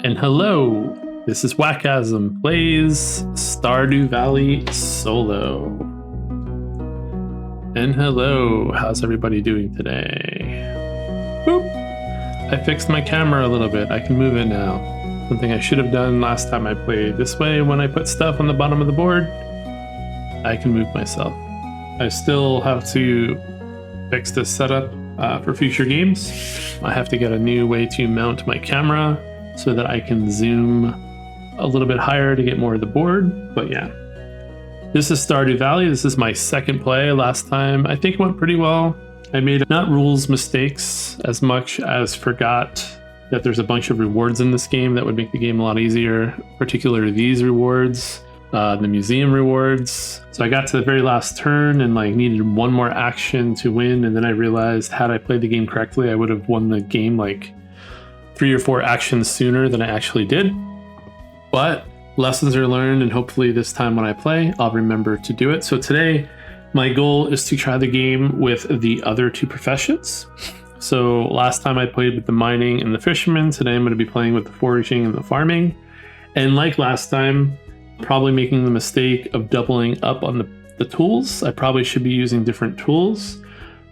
And hello, this is Wakasm plays Stardew Valley solo. And hello, how's everybody doing today? Boop! I fixed my camera a little bit, I can move it now. Something I should have done last time I played. This way, when I put stuff on the bottom of the board, I can move myself. I still have to fix this setup for future games. I have to get a new way to mount my camera so that I can zoom a little bit higher to get more of the board. But yeah, this is Stardew Valley. This is my second play. Last time I think it went pretty well. I made not rules mistakes as much as forgot that there's a bunch of rewards in this game that would make the game a lot easier, particularly these rewards. The museum rewards. So I got to the very last turn and needed one more action to win, and then I realized had I played the game correctly I would have won the game 3 or 4 actions sooner than I actually did. But lessons are learned, and hopefully this time when I play I'll remember to do it. So today my goal is to try the game with the other 2 professions. So last time I played with the mining and the fisherman. Today I'm going to be playing with the foraging and the farming. And like last time, probably making the mistake of doubling up on the tools. I probably should be using different tools,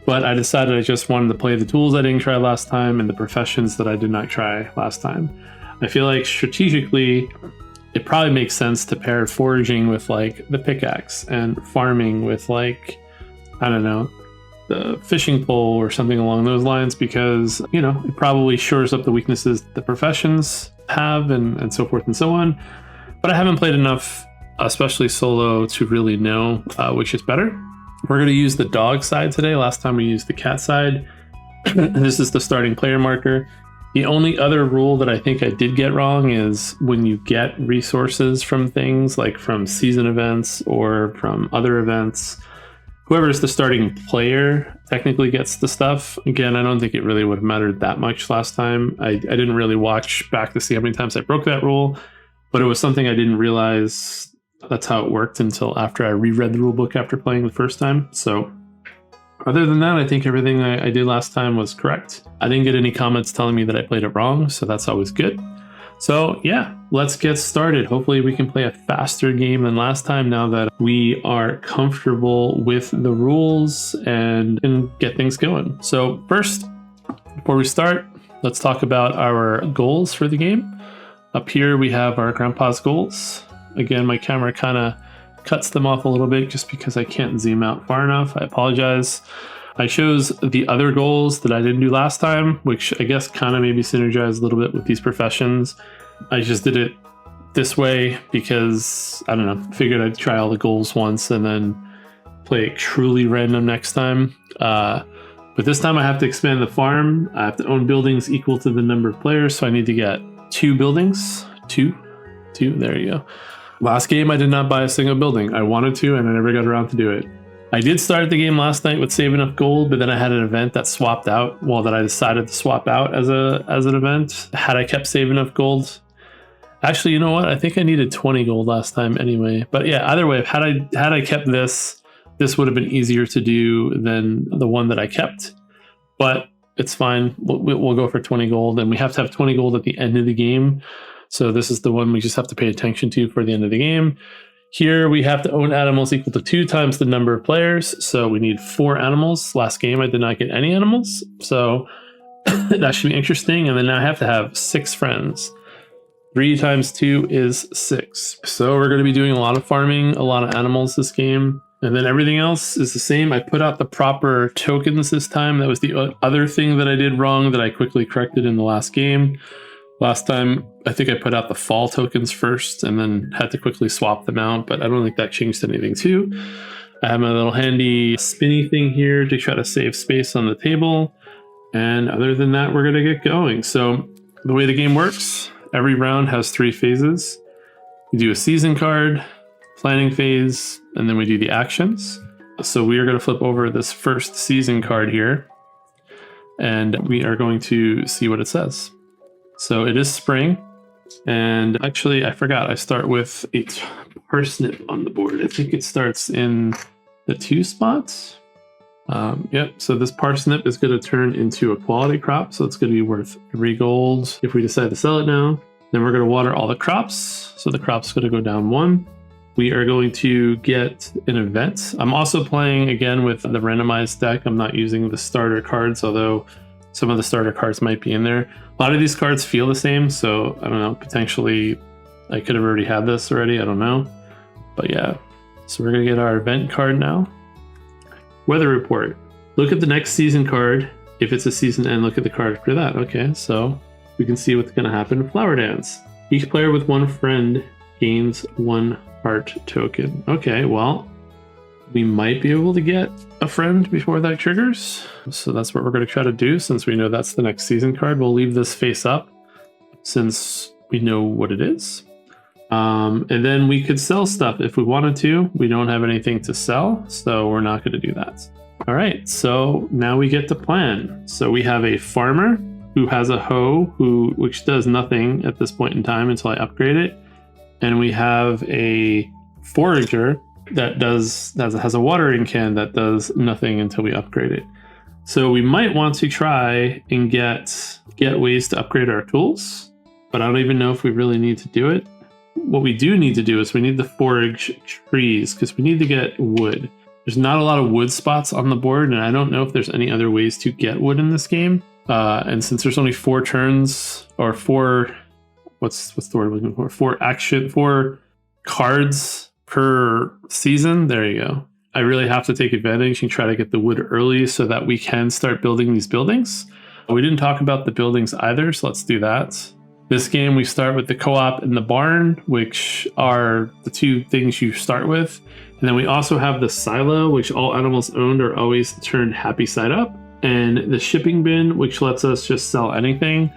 but I decided I just wanted to play the tools I didn't try last time and the professions that I did not try last time. I feel like strategically, it probably makes sense to pair foraging with the pickaxe and farming with I don't know, the fishing pole or something along those lines, because, it probably shores up the weaknesses the professions have and so forth and so on. But I haven't played enough, especially solo, to really know which is better. We're going to use the dog side today. Last time we used the cat side. This is the starting player marker. The only other rule that I think I did get wrong is when you get resources from things, like from season events or from other events, whoever is the starting player technically gets the stuff. Again, I don't think it really would have mattered that much last time. I didn't really watch back to see how many times I broke that rule. But it was something I didn't realize that's how it worked until after I reread the rulebook after playing the first time. So other than that, I think everything I did last time was correct. I didn't get any comments telling me that I played it wrong, so that's always good. So yeah, let's get started. Hopefully we can play a faster game than last time now that we are comfortable with the rules and get things going. So first, before we start, let's talk about our goals for the game. Up here we have our Granpa's goals. Again, my camera kind of cuts them off a little bit just because I can't zoom out far enough. I apologize. I chose the other goals that I didn't do last time, which I guess kind of maybe synergize a little bit with these professions. I just did it this way because, I don't know, figured I'd try all the goals once and then play it truly random next time. But this time I have to expand the farm. I have to own buildings equal to the number of players, so I need to get 2 buildings. Two, there you go. Last game I did not buy a single building. I wanted to and I never got around to do it. I did start the game last night with save enough gold, but then I had an event that swapped out. Well, that I decided to swap out as an event. Had I kept save enough gold, actually, you know what? I think I needed 20 gold last time anyway. But yeah, either way, had I kept this would have been easier to do than the one that I kept. But it's fine. We'll go for 20 gold, and we have to have 20 gold at the end of the game. So this is the one we just have to pay attention to for the end of the game. Here we have to own animals equal to 2 times the number of players. So we need 4 animals. Last game I did not get any animals. So that should be interesting. And then I have to have 6 friends. 3 times 2 is 6. So we're going to be doing a lot of farming, a lot of animals this game. And then everything else is the same. I put out the proper tokens this time. That was the other thing that I did wrong that I quickly corrected in the last game. Last time, I think I put out the fall tokens first and then had to quickly swap them out, but I don't think that changed anything too. I have my little handy spinny thing here to try to save space on the table. And other than that, we're going to get going. So the way the game works, every round has 3 phases. We do a season card, planning phase, and then we do the actions. So we are going to flip over this first season card here, and we are going to see what it says. So it is spring, and actually I forgot, I start with a parsnip on the board. I think it starts in the 2 spots. Yep, so this parsnip is going to turn into a quality crop, so it's going to be worth 3 gold if we decide to sell it now. Then we're going to water all the crops. So the crop's going to go down 1. We are going to get an event. I'm also playing again with the randomized deck. I'm not using the starter cards, although some of the starter cards might be in there. A lot of these cards feel the same, so I don't know, potentially I could have already had this already, I don't know. But yeah, so we're gonna get our event card now. Weather report. Look at the next season card. If it's a season end, look at the card for that. Okay, so we can see what's gonna happen. Flower dance. Each player with 1 friend gains 1 heart token. Okay, well, we might be able to get a friend before that triggers. So that's what we're going to try to do since we know that's the next season card. We'll leave this face up since we know what it is. And then we could sell stuff if we wanted to. We don't have anything to sell, so we're not going to do that. All right, so now we get to plan. So we have a farmer who has a hoe which does nothing at this point in time until I upgrade it. And we have a forager that has a watering can that does nothing until we upgrade it. So we might want to try and get ways to upgrade our tools, but I don't even know if we really need to do it. What we do need to do is we need to forage trees because we need to get wood. There's not a lot of wood spots on the board, and I don't know if there's any other ways to get wood in this game. And since there's only 4 turns or 4, what's the word I'm looking for? 4 cards per season. There you go. I really have to take advantage and try to get the wood early so that we can start building these buildings. We didn't talk about the buildings either, so let's do that. This game, we start with the co-op and the barn, which are the 2 things you start with. And then we also have the silo, which all animals owned are always turned happy side up. And the shipping bin, which lets us just sell anything.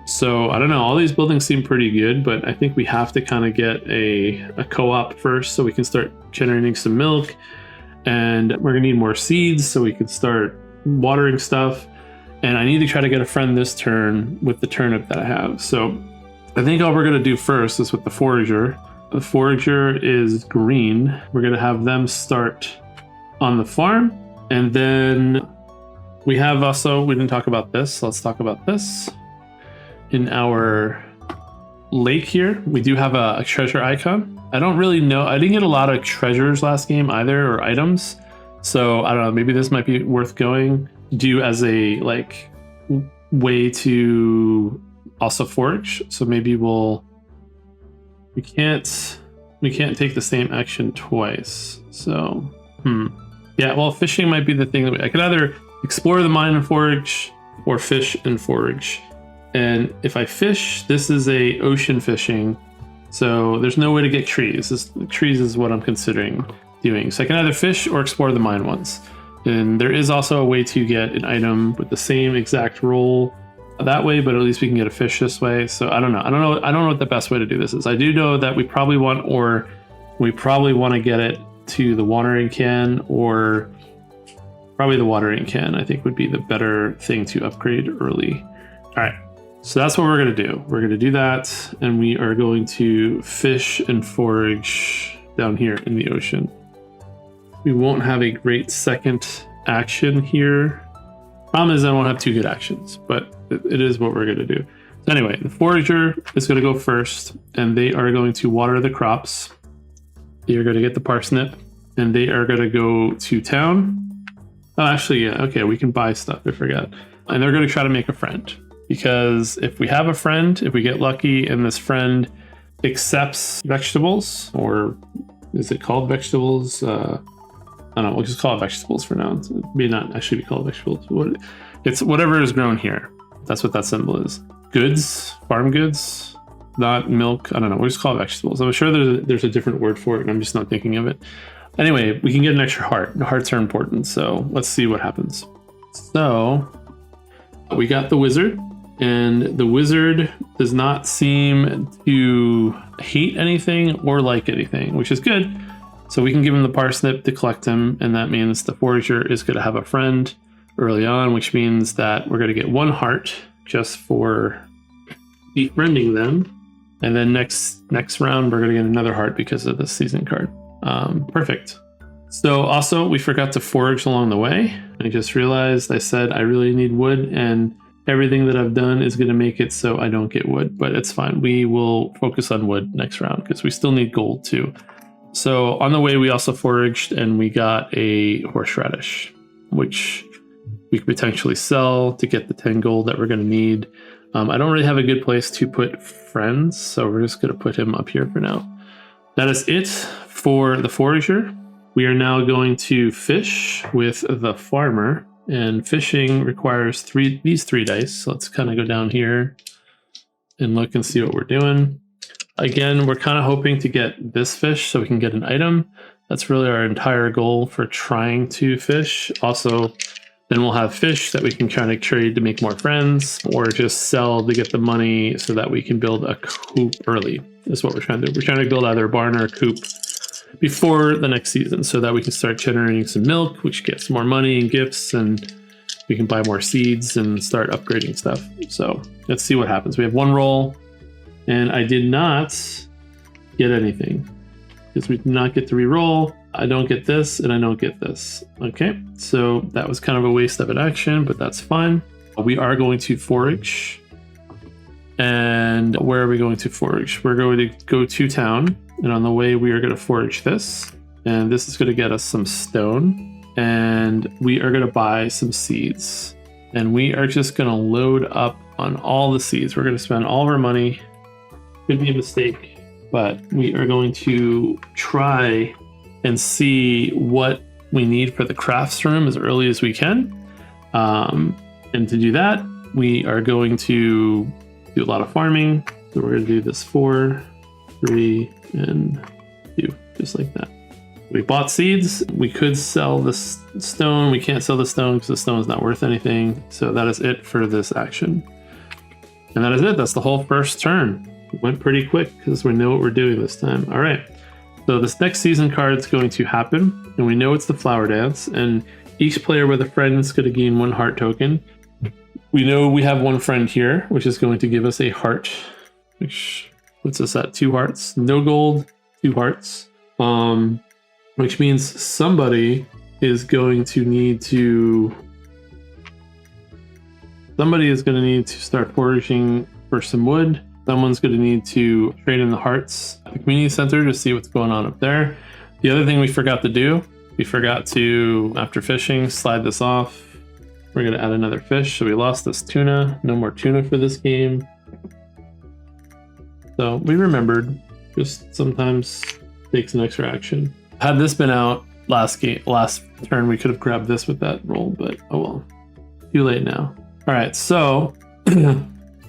So I don't know, all these buildings seem pretty good, but I think we have to kind of get a co-op first so we can start generating some milk. And we're gonna need more seeds so we can start watering stuff. And I need to try to get a friend this turn with the turnip that I have. So I think all we're gonna do first is with the forager. The forager is green. We're gonna have them start on the farm. And then we have also, we didn't talk about this, so let's talk about this. In our lake here, we do have a treasure icon. I don't really know, I didn't get a lot of treasures last game either, or items. So I don't know, maybe this might be worth going do as a like way to also forage. So maybe we can't take the same action twice. So yeah, well, fishing might be the thing that I could either explore the mine and forage or fish and forage. And if I fish, this is a ocean fishing, so there's no way to get trees. Trees is what I'm considering doing. So I can either fish or explore the mine ones. And there is also a way to get an item with the same exact roll that way, but at least we can get a fish this way. So I don't know what the best way to do this is. I do know that we probably want to get it to the watering can, or probably the watering can, I think would be the better thing to upgrade early. All right. So that's what we're going to do. We're going to do that, and we are going to fish and forage down here in the ocean. We won't have a great second action here. Problem is I won't have 2 good actions, but it is what we're going to do. So anyway, the forager is going to go first, and they are going to water the crops. They are going to get the parsnip, and they are going to go to town. Oh, actually, yeah, okay, we can buy stuff, I forgot. And they're going to try to make a friend. Because if we have a friend, if we get lucky and this friend accepts vegetables, or is it called vegetables? I don't know, we'll just call it vegetables for now. It may not actually be called vegetables. It's whatever is grown here. That's what that symbol is. Goods, farm goods, not milk. I don't know, we'll just call it vegetables. I'm sure there's a different word for it, and I'm just not thinking of it. Anyway, we can get an extra heart. The hearts are important, so let's see what happens. So we got the wizard. And the wizard does not seem to hate anything or like anything, which is good. So we can give him the parsnip to collect him, and that means the forager is going to have a friend early on, which means that we're going to get 1 heart just for befriending them. And then next round, we're going to get another heart because of the season card. Perfect. So also, we forgot to forage along the way. I just realized I said I really need wood, and everything that I've done is going to make it so I don't get wood, but it's fine. We will focus on wood next round because we still need gold too. So on the way, we also foraged and we got a horseradish, which we could potentially sell to get the 10 gold that we're going to need. I don't really have a good place to put friends, so we're just going to put him up here for now. That is it for the forager. We are now going to fish with the farmer, and fishing requires these three dice. So let's kind of go down here and look and see what we're doing. Again, we're kind of hoping to get this fish so we can get an item. That's really our entire goal for trying to fish. Also, then we'll have fish that we can kind of trade to make more friends, or just sell to get the money so that we can build a coop early. Is what we're trying to do. We're trying to build either a barn or a coop before the next season so that we can start generating some milk, which gets more money and gifts, and we can buy more seeds and start upgrading stuff. So let's see what happens. We have one roll, and I did not get anything because we did not get to re-roll. I don't get this, and I don't get this. Okay, so that was kind of a waste of an action, but that's fine. We are going to forage. And where are we going to forage? We're going to go to town, and on the way we are going to forage this. And this is going to get us some stone, and we are going to buy some seeds. And we are just going to load up on all the seeds. We're going to spend all of our money. Could be a mistake, but we are going to try and see what we need for the crafts room as early as we can. And to do that, we are going to do a lot of farming. So we're going to do this 4, 3, and 2, just like that. We bought seeds. We could sell this stone. We can't sell the stone because the stone is not worth anything. So that is it for this action. And that is it. That's the whole first turn. It went pretty quick because we know what we're doing this time. All right. So this next season card is going to happen, and we know it's the flower dance, and each player with a friend is going to gain 1 heart token. We know we have 1 friend here, which is going to give us a heart, which puts us at 2 hearts. No gold, 2 hearts, which means somebody is going to need to start foraging for some wood. Someone's going to need to trade in the hearts at the community center to see what's going on up there. The other thing we forgot to do, after fishing, slide this off. We're going to add another fish. So we lost this tuna. No more tuna for this game. So we remembered. Just sometimes takes an extra action. Had this been out last turn, we could have grabbed this with that roll, but oh well. Too late now. All right, so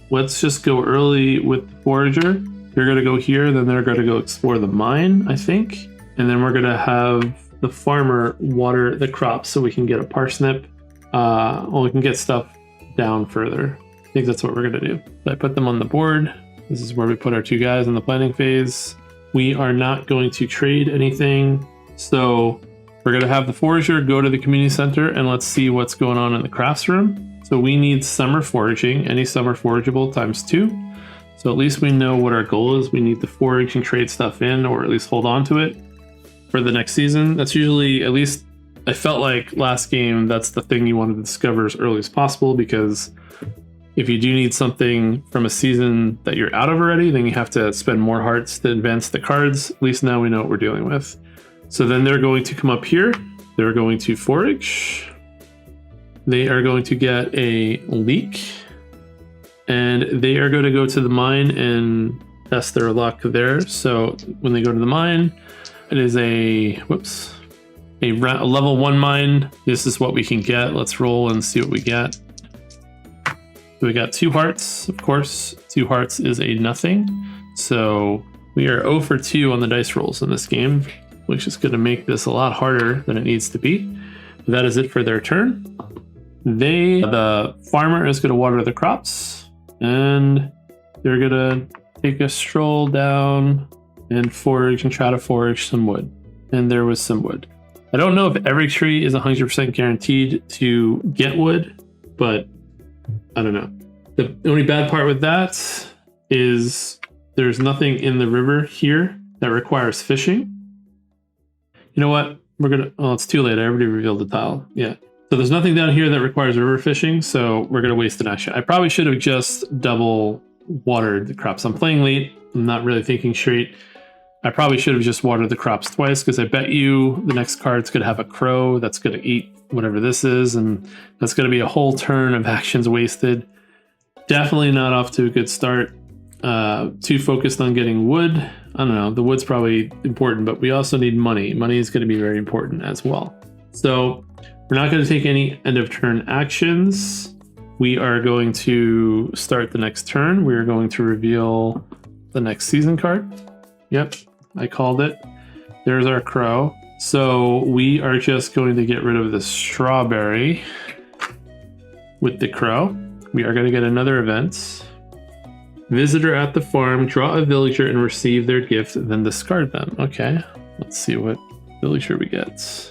let's just go early with the forager. They're going to go here, then they're going to go explore the mine, I think. And then we're going to have the farmer water the crops so we can get a parsnip. We can get stuff down further. I think that's what we're going to do. So I put them on the board. This is where we put our 2 guys in the planning phase. We are not going to trade anything. So we're going to have the forager go to the community center, and let's see what's going on in the crafts room. So we need summer foraging, any summer forageable times 2. So at least we know what our goal is. We need to forage and trade stuff in, or at least hold on to it for the next season. That's usually, at least I felt like last game, that's the thing you want to discover as early as possible, because if you do need something from a season that you're out of already, then you have to spend more hearts to advance the cards. At least now we know what we're dealing with. So then they're going to come up here. They're going to forage. They are going to get a leek, and they are going to go to the mine and test their luck there. So when they go to the mine, it is a level 1 mine. This is what we can get. Let's roll and see what we get. So we got 2 hearts, of course. 2 hearts is a nothing. So we are 0 for 2 on the dice rolls in this game, which is going to make this a lot harder than it needs to be. That is it for their turn. The farmer is going to water the crops, and they're going to take a stroll down and forage and try to forage some wood. And there was some wood. I don't know if every tree is 100% guaranteed to get wood, but I don't know. The only bad part with that is there's nothing in the river here that requires fishing. You know what? We're going to... Oh, it's too late. I already revealed the tile. Yeah. So there's nothing down here that requires river fishing, so we're going to waste an action. I probably should have just double watered the crops. I'm playing late. I'm not really thinking straight. I probably should have just watered the crops twice, because I bet you the next card's going to have a crow that's going to eat whatever this is, and that's going to be a whole turn of actions wasted. Definitely not off to a good start. Too focused on getting wood. I don't know. The wood's probably important, but we also need money. Money is going to be very important as well. So we're not going to take any end of turn actions. We are going to start the next turn. We are going to reveal the next season card. Yep, I called it. There's our crow. So we are just going to get rid of the strawberry with the crow. We are going to get another event. Visitor at the farm, draw a villager and receive their gift, then discard them. Okay, let's see what villager we get.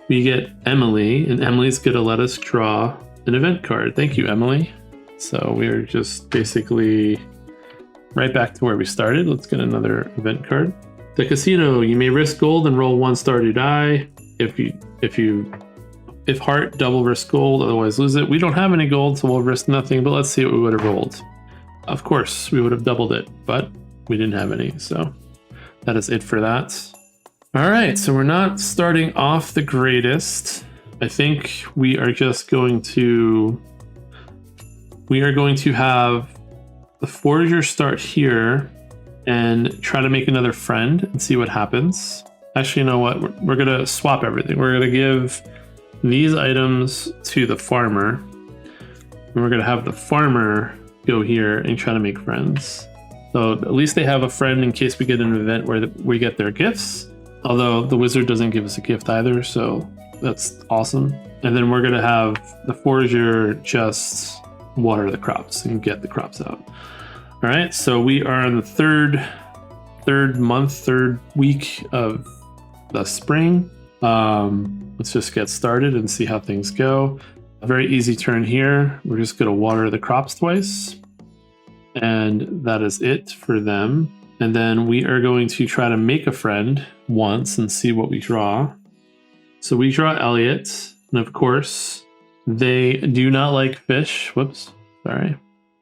We get Emily, and Emily's going to let us draw an event card. Thank you, Emily. So we are just basically right back to where we started. Let's get another event card. The casino, you may risk gold and roll 1 Stardew die. If heart, double risk gold, otherwise lose it. We don't have any gold, so we'll risk nothing, but let's see what we would have rolled. Of course, we would have doubled it, but we didn't have any, so that is it for that. All right, so we're not starting off the greatest. I think we are just going to... We are going to have the forager start here and try to make another friend and see what happens. Actually, you know what? We're going to swap everything. We're going to give these items to the farmer. And we're going to have the farmer go here and try to make friends. So at least they have a friend in case we get an event where we get their gifts. Although the wizard doesn't give us a gift either, so that's awesome. And then we're going to have the forager just water the crops and get the crops out. All right, so we are in the third week of the spring. Let's just get started and see how things go. A very easy turn here. We're just going to water the crops twice. And that is it for them. And then we are going to try to make a friend once and see what we draw. So we draw Elliot. And of course, they do not like fish. Whoops, sorry.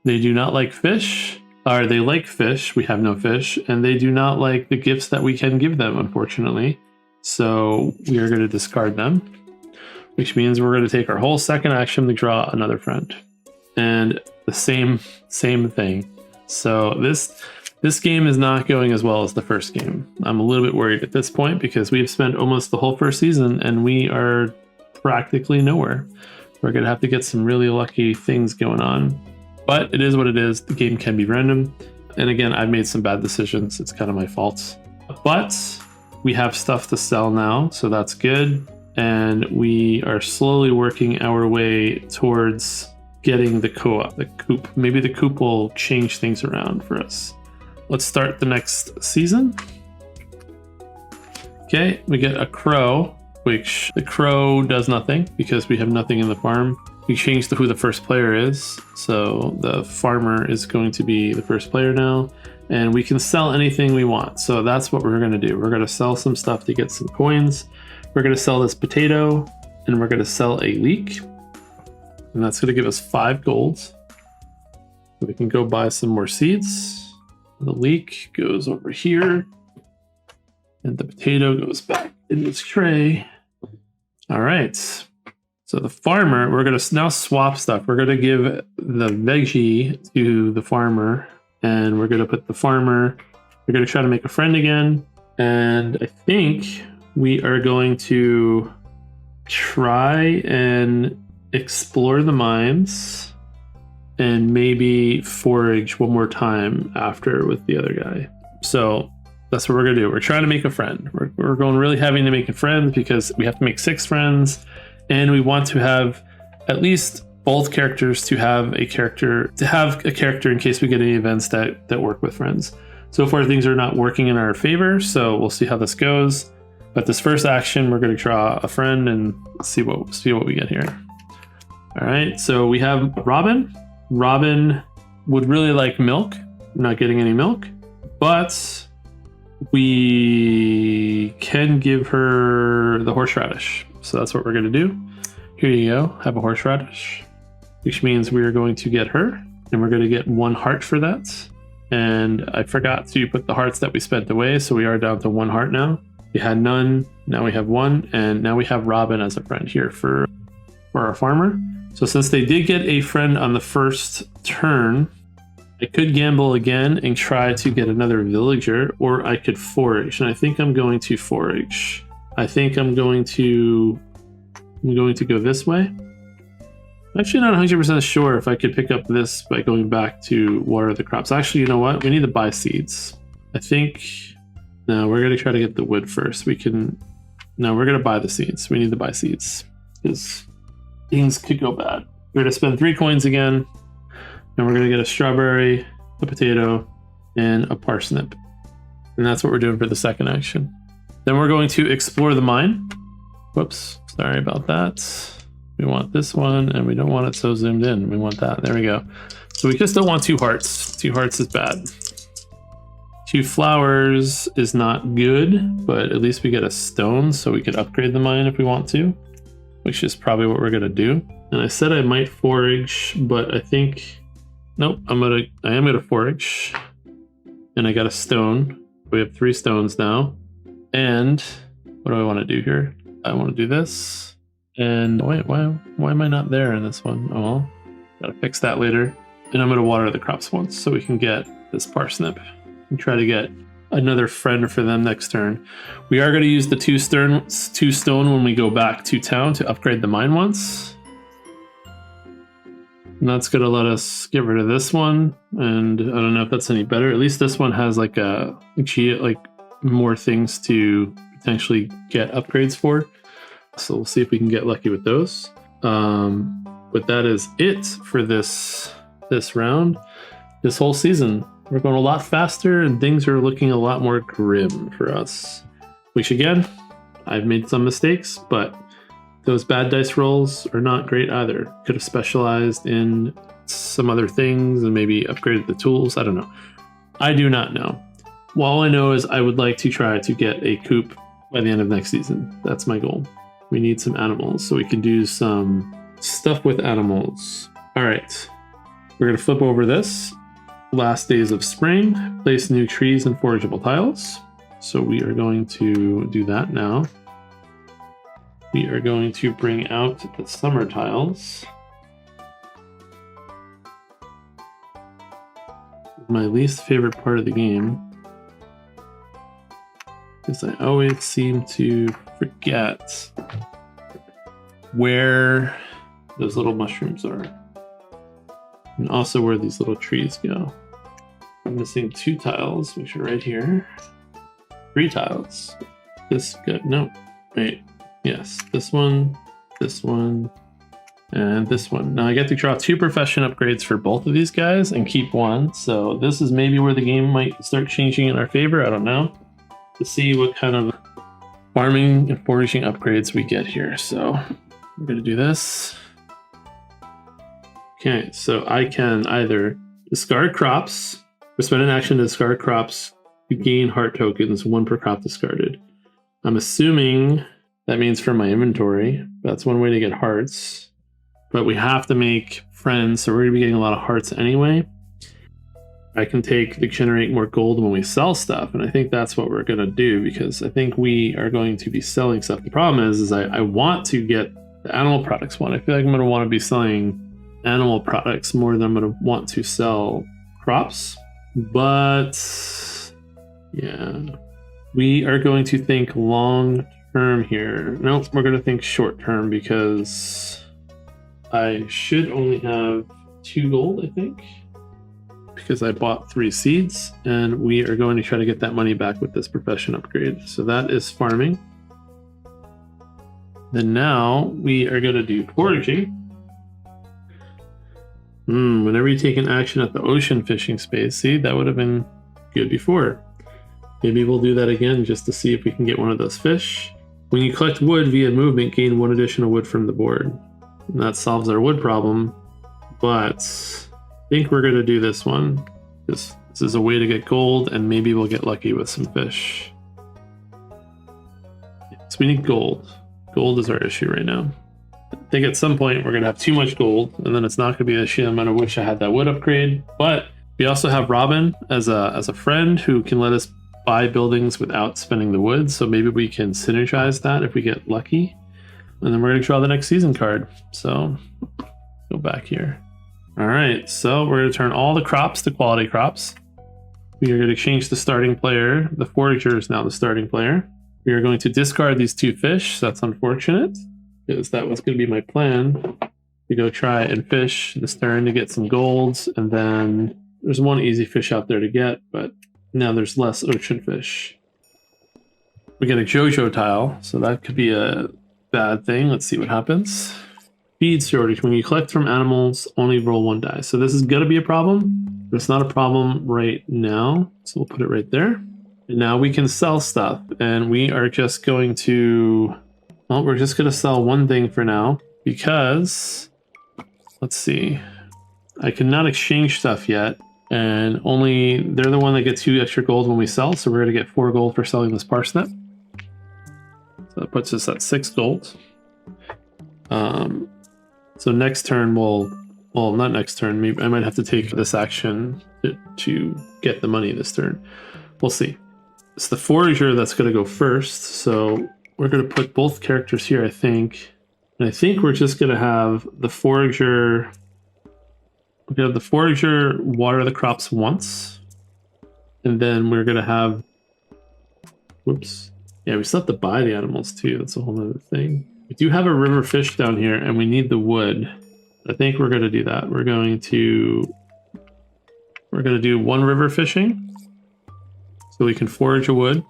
They do not like fish. Or they like fish. We have no fish. And they do not like the gifts that we can give them, unfortunately. So we are going to discard them, which means we're going to take our whole second action to draw another friend. And the same thing. So this game is not going as well as the first game. I'm a little bit worried at this point because we've spent almost the whole first season and we are practically nowhere. We're going to have to get some really lucky things going on. But it is what it is. The game can be random. And again, I've made some bad decisions. It's kind of my fault. But we have stuff to sell now, so that's good. And we are slowly working our way towards getting the co-op, the coop. Maybe the coop will change things around for us. Let's start the next season. Okay, we get a crow, which the crow does nothing because we have nothing in the farm. We changed to who the first player is. So the farmer is going to be the first player now. And we can sell anything we want. So that's what we're going to do. We're going to sell some stuff to get some coins. We're going to sell this potato and we're going to sell a leek. And that's going to give us 5 gold. So we can go buy some more seeds. The leek goes over here. And the potato goes back in this tray. All right. So the farmer, we're going to now swap stuff. We're going to give the veggie to the farmer. And we're going to put the farmer, we're going to try to make a friend again. And I think we are going to try and explore the mines and maybe forage one more time after with the other guy. So that's what we're going to do. We're trying to make a friend. We're going really heavy into making friends because we have to make 6 friends. And we want to have at least both characters to have a character in case we get any events that work with friends. So far things are not working in our favor, so we'll see how this goes. But this first action, we're going to draw a friend and see what we get here. All right, so we have Robin. Robin would really like milk. We're not getting any milk, but we can give her the horseradish. So that's what we're going to do. Here you go. Have a horseradish, which means we are going to get her, and we're going to get 1 heart for that. And I forgot to put the hearts that we spent away, so we are down to 1 heart now. We had none, now we have 1, and now we have Robin as a friend here for our farmer. So since they did get a friend on the first turn, I could gamble again and try to get another villager, or I could forage, and I think I'm going to forage. I think I'm going to go this way. I'm actually not 100% sure if I could pick up this by going back to water the crops. Actually, you know what? We need to buy seeds. I think... No, we're going to try to get the wood first. No, we're going to buy the seeds. We need to buy seeds because things could go bad. We're going to spend 3 coins again, and we're going to get a strawberry, a potato, and a parsnip. And that's what we're doing for the second action. Then we're going to explore the mine. Whoops, sorry about that. We want this one, and we don't want it so zoomed in. We want that. There we go. So we just don't want 2 hearts. 2 hearts is bad. 2 flowers is not good, but at least we get a stone, so we could upgrade the mine if we want to, which is probably what we're gonna do. And I said I might forage, but I think, nope, I am gonna forage. And I got a stone. We have 3 stones now. And what do I want to do here? I want to do this. And wait, why am I not there in this one? Oh well, gotta fix that later. And I'm gonna water the crops once so we can get this parsnip and try to get another friend for them next turn. We are going to use the 2 stone when we go back to town to upgrade the mine once. And that's going to let us get rid of this one. And I don't know if that's any better. At least this one has like more things to potentially get upgrades for. So we'll see if we can get lucky with those. But that is it for this round, this whole season. We're going a lot faster and things are looking a lot more grim for us. Which again, I've made some mistakes, but those bad dice rolls are not great either. Could have specialized in some other things and maybe upgraded the tools. I don't know. I do not know. All I know is I would like to try to get a coop by the end of next season. That's my goal. We need some animals so we can do some stuff with animals. All right, we're going to flip over this. Last days of spring, place new trees and forageable tiles. So we are going to do that now. We are going to bring out the summer tiles. My least favorite part of the game is I always seem to forget where those little mushrooms are. And also where these little trees go. I'm missing 2 tiles, which are right here. 3 tiles. This good. No, wait. Yes, this one, and this one. Now I get to draw 2 profession upgrades for both of these guys and keep 1. So this is maybe where the game might start changing in our favor. I don't know. To see what kind of farming and foraging upgrades we get here. So we're gonna do this. Okay, so I can either discard crops, or spend an action to discard crops to gain heart tokens, 1 per crop discarded. I'm assuming that means from my inventory. That's one way to get hearts. But we have to make friends, so we're going to be getting a lot of hearts anyway. I can generate more gold when we sell stuff, and I think that's what we're going to do, because I think we are going to be selling stuff. The problem is I want to get the animal products one. I feel like I'm going to want to be selling animal products more than I'm going to want to sell crops. But yeah, we are going to think long term here. No, we're going to think short term because I should only have 2 gold, I think, because I bought 3 seeds, and we are going to try to get that money back with this profession upgrade. So that is farming. Then now we are going to do foraging. Whenever you take an action at the ocean fishing space, see, that would have been good before. Maybe we'll do that again just to see if we can get one of those fish. When you collect wood via movement, gain 1 additional wood from the board. And that solves our wood problem, but I think we're going to do this one. This is a way to get gold, and maybe we'll get lucky with some fish. So we need gold. Gold is our issue right now. I think at some point we're gonna have too much gold, and then it's not gonna be the shit. I'm gonna wish I had that wood upgrade. But we also have Robin as a friend who can let us buy buildings without spending the wood. So maybe we can synergize that if we get lucky. And then we're gonna draw the next season card. So go back here. All right, so we're gonna turn all the crops to quality crops. We are gonna change the starting player. The forager is now the starting player. We are going to discard these 2 fish. That's unfortunate, because that was going to be my plan to go try and fish this turn to get some golds, and then there's one easy fish out there to get, but now there's less ocean fish. We get a JoJo tile, so that could be a bad thing. Let's see what happens. Feed shortage. When you collect from animals, only roll 1 die. So this is going to be a problem, but it's not a problem right now. So we'll put it right there. And now we can sell stuff, and we are just going to, well, we're just going to sell one thing for now because, let's see, I cannot exchange stuff yet, and only they're the one that gets 2 extra gold when we sell, so we're going to get 4 gold for selling this parsnip. So that puts us at 6 gold. So next turn well, not next turn, maybe I might have to take this action to get the money this turn. We'll see. It's the forager that's going to go first, so we're going to put both characters here, I think. And I think we're just going to have the forager. We're going to have the forager water the crops once, and then we're going to have. Whoops. Yeah, we still have to buy the animals too. That's a whole other thing. We do have a river fish down here, and we need the wood. I think we're going to do that. We're going to do 1 river fishing. So we can forage a wood.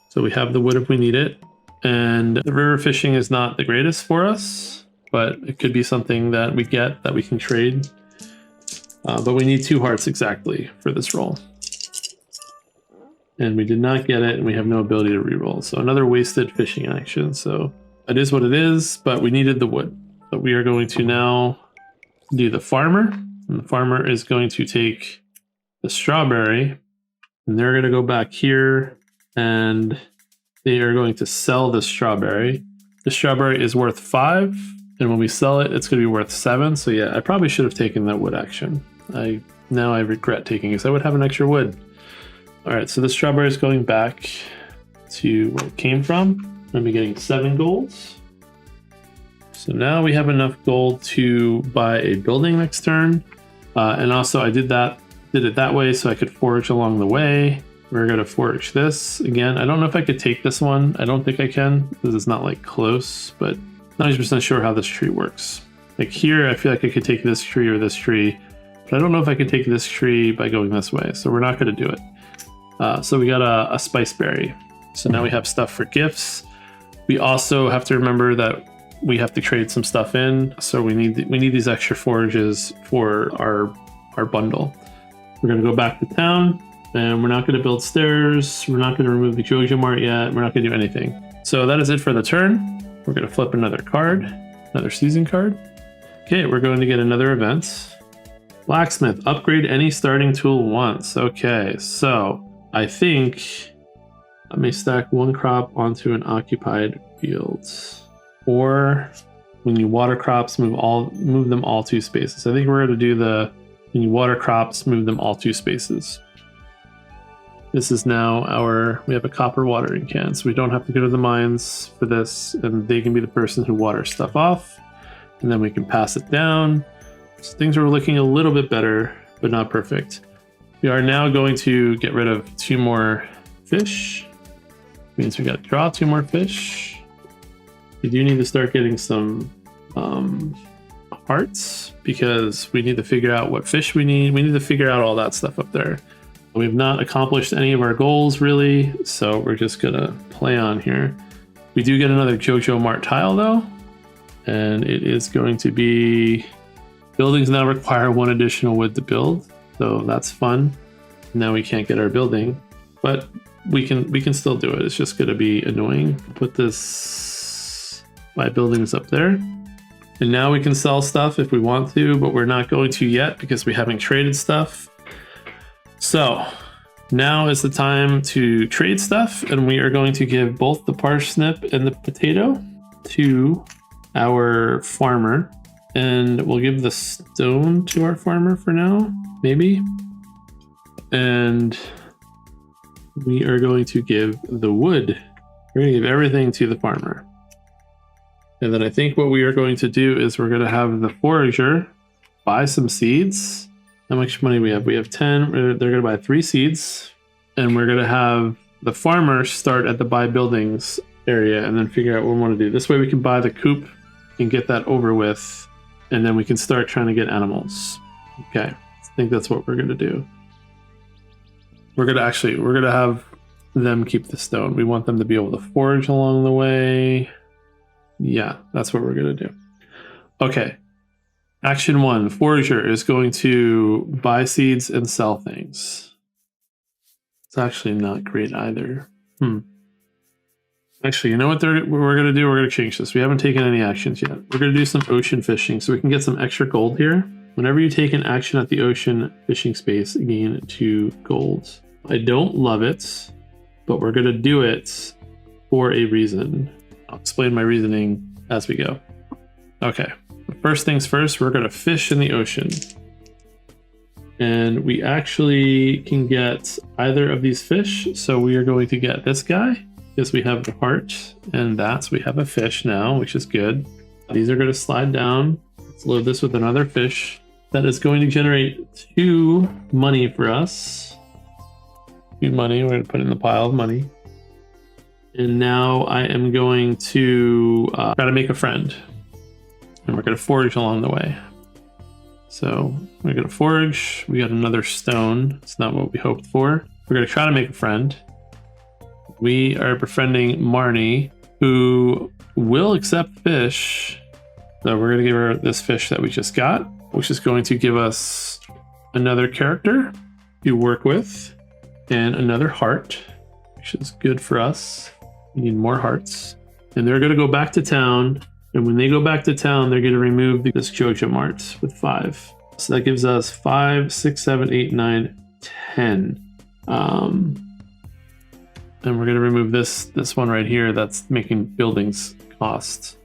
So we have the wood if we need it. And the river fishing is not the greatest for us, but it could be something that we get that we can trade. But we need 2 hearts exactly for this roll. And we did not get it, and we have no ability to reroll. So another wasted fishing action. So it is what it is, but we needed the wood. So we are going to now do the farmer. And the farmer is going to take the strawberry, and they're going to go back here, and they are going to sell the strawberry. The strawberry is worth 5, and when we sell it, it's going to be worth 7. So yeah, I probably should have taken that wood action. Now I regret taking it, because I would have an extra wood. All right, so the strawberry is going back to where it came from. I'm going to be getting 7 golds. So now we have enough gold to buy a building next turn. And also I did it that way so I could forage along the way. We're going to forage this again. I don't know if I could take this one. I don't think I can because it's not like close, but 90% sure how this tree works. Like here, I feel like I could take this tree or this tree, but I don't know if I could take this tree by going this way. So we're not going to do it. So we got a spice berry. So now we have stuff for gifts. We also have to remember that we have to trade some stuff in. So we need these extra forages for our bundle. We're going to go back to town, and we're not going to build stairs. We're not going to remove the JoJo Mart yet. We're not going to do anything. So that is it for the turn. We're going to flip another card, another season card. Okay, we're going to get another event. Blacksmith, upgrade any starting tool once. Okay, so I think I may stack 1 crop onto an occupied field. Or when you water crops, move them all 2 spaces. I think we're going to do the when you water crops, move them all 2 spaces. This is now we have a copper watering can, so we don't have to go to the mines for this, and they can be the person who waters stuff off, and then we can pass it down. So things are looking a little bit better, but not perfect. We are now going to get rid of 2 more fish. Means we got to draw 2 more fish. We do need to start getting some hearts because we need to figure out what fish we need. We need to figure out all that stuff up there. We've not accomplished any of our goals really, so we're just gonna play on here. We do get another JoJo Mart tile though, and it is going to be buildings now require 1 additional wood to build, so that's fun. Now we can't get our building, but we can still do it. It's just gonna be annoying. Put this my buildings up there. And now we can sell stuff if we want to, but we're not going to yet because we haven't traded stuff. So now is the time to trade stuff, and we are going to give both the parsnip and the potato to our farmer, and we'll give the stone to our farmer for now, maybe. And we are going to give the wood. We're going to give everything to the farmer. And then I think what we are going to do is we're going to have the forager buy some seeds. How much money we have? We have 10. They're going to buy 3 seeds. And we're going to have the farmer start at the buy buildings area and then figure out what we want to do. This way we can buy the coop and get that over with. And then we can start trying to get animals. Okay. I think that's what we're going to do. We're going to have them keep the stone. We want them to be able to forage along the way. Yeah, that's what we're going to do. Okay. Action 1, forager is going to buy seeds and sell things. It's actually not great either. Actually, you know what we're going to do? We're going to change this. We haven't taken any actions yet. We're going to do some ocean fishing so we can get some extra gold here. Whenever you take an action at the ocean fishing space, gain 2 gold. I don't love it, but we're going to do it for a reason. I'll explain my reasoning as we go. Okay, first things first, we're going to fish in the ocean. And we actually can get either of these fish. So we are going to get this guy because we have the heart and that's, we have a fish now, which is good. These are going to slide down. Let's load this with another fish. That is going to generate 2 money for us. 2 money, we're going to put it in the pile of money. And now I am going to try to make a friend. And we're going to forage along the way. So we're going to forage. We got another stone. It's not what we hoped for. We're going to try to make a friend. We are befriending Marnie, who will accept fish. So we're going to give her this fish that we just got, which is going to give us another character to work with and another heart, which is good for us. We need more hearts. And they're going to go back to town. And when they go back to town, they're going to remove this Jojo Mart with 5. So that gives us 5, 6, 7, 8, 9, 10. And we're going to remove this one right here that's making buildings cost.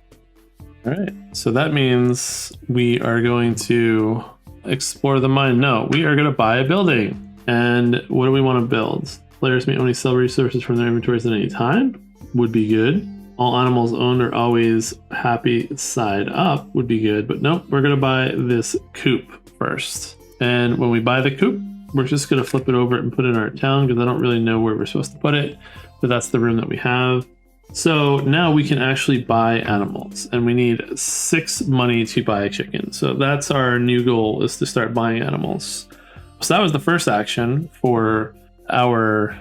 All right. So that means we are going to explore the mine. No, we are going to buy a building. And what do we want to build? Players may only sell resources from their inventories at any time. Would be good. All animals owned are always happy side up would be good, but nope, we're going to buy this coop first. And when we buy the coop, we're just going to flip it over and put it in our town because I don't really know where we're supposed to put it, but that's the room that we have. So now we can actually buy animals and we need 6 money to buy a chicken. So that's our new goal, is to start buying animals. So that was the first action for our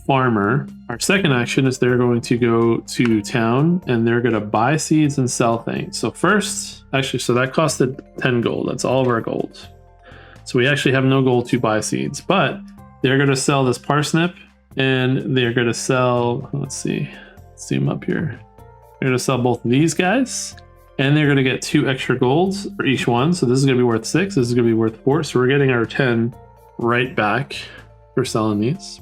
farmer. Our second action is they're going to go to town and they're going to buy seeds and sell things. So first, actually, so that costed 10 gold. That's all of our gold. So we actually have no gold to buy seeds, but they're going to sell this parsnip and they're going to sell, let's see, let's zoom up here. They're going to sell both of these guys and they're going to get 2 extra golds for each one. So this is going to be worth 6. This is going to be worth 4. So we're getting our 10 right back for selling these.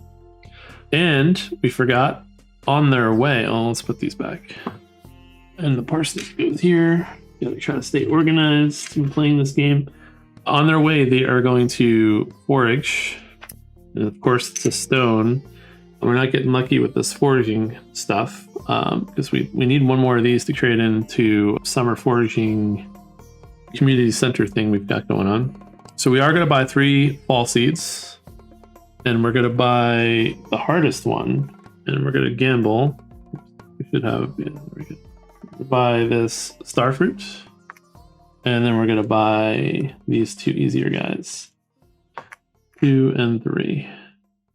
And we forgot on their way. Oh, let's put these back. And the parsnip goes here. Gotta try to stay organized when playing this game. On their way, they are going to forage. And of course, it's a stone. We're not getting lucky with this foraging stuff because we need 1 more of these to trade into summer foraging community center thing we've got going on. So we are going to buy 3 fall seeds. And we're going to buy the hardest one. And we're going to gamble. We should have, yeah, we could buy this star fruit. And then we're going to buy these 2 easier guys. 2 and 3.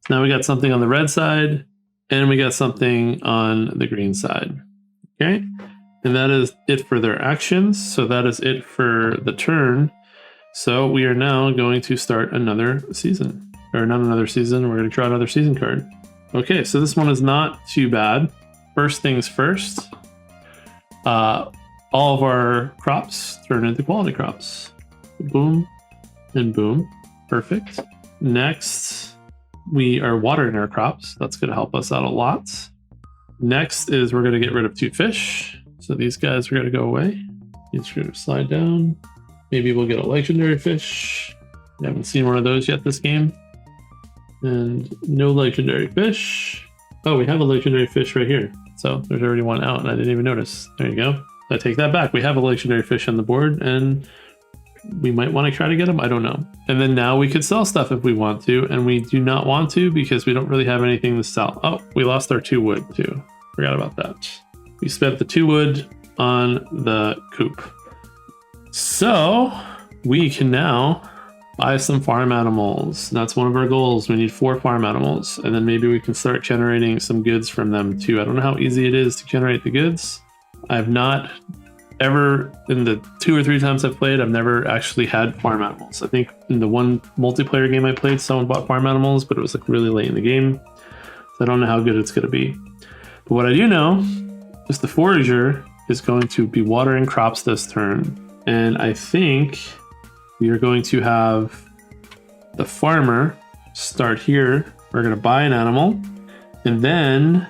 So now we got something on the red side. And we got something on the green side. Okay. And that is it for their actions. So that is it for the turn. So we are now going to start another season. Or not another season, we're going to try another season card. Okay, so this one is not too bad. First things first, all of our crops turn into quality crops. Boom and boom. Perfect. Next, we are watering our crops. That's going to help us out a lot. Next is we're going to get rid of 2 fish. So these guys are going to go away. These are going to slide down. Maybe we'll get a legendary fish. I haven't seen one of those yet this game. And no legendary fish. Oh, we have a legendary fish right here. So there's already one out and I didn't even notice. There you go. I take that back. We have a legendary fish on the board and we might want to try to get them. I don't know. And then now we could sell stuff if we want to, and we do not want to because we don't really have anything to sell. Oh, we lost our 2 wood too. Forgot about that. We spent the 2 wood on the coop. So we can now buy some farm animals. That's one of our goals. We need 4 farm animals, and then maybe we can start generating some goods from them too. I don't know how easy it is to generate the goods. I've not ever, in the 2 or 3 times I've played, I've never actually had farm animals. I think in the one multiplayer game I played, someone bought farm animals, but it was like really late in the game. So I don't know how good it's going to be. But what I do know is the forager is going to be watering crops this turn. And I think we are going to have the farmer start here. We're going to buy an animal, and then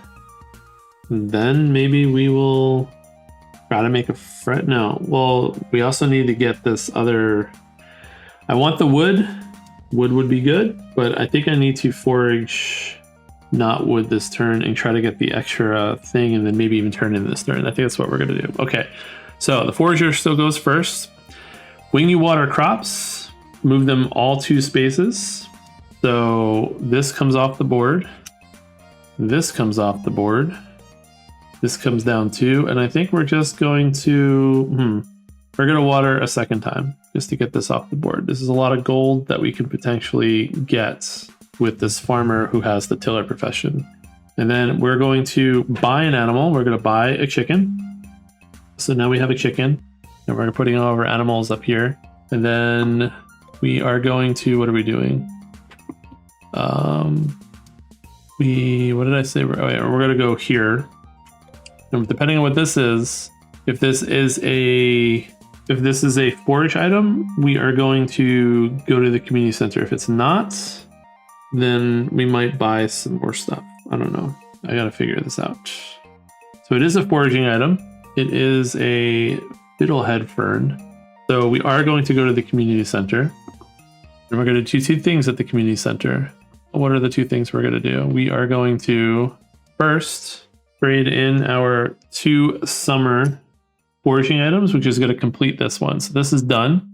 maybe we will try to make a friend. No, well, we also need to get this other. I want the wood. Wood would be good, but I think I need to forage not wood this turn and try to get the extra thing, and then maybe even turn in this turn. I think that's what we're going to do. Okay, so the forager still goes first. When you water crops, move them all 2 spaces. So this comes off the board. This comes off the board. This comes down too, and I think we're just going to, we're going to water a second time just to get this off the board. This is a lot of gold that we can potentially get with this farmer who has the tiller profession. And then we're going to buy an animal. We're going to buy a chicken. So now we have a chicken, and we're putting all of our animals up here. And then we are going to, what are we doing? What did I say? We're going to go here. And depending on what this is, if this is a forage item, we are going to go to the community center. If it's not, then we might buy some more stuff. I don't know. I gotta figure this out. So it is a foraging item. It is a fiddlehead fern. So we are going to go to the community center. And we're going to do 2 things at the community center. What are the 2 things we're going to do? We are going to first trade in our 2 summer foraging items, which is going to complete this one. So this is done.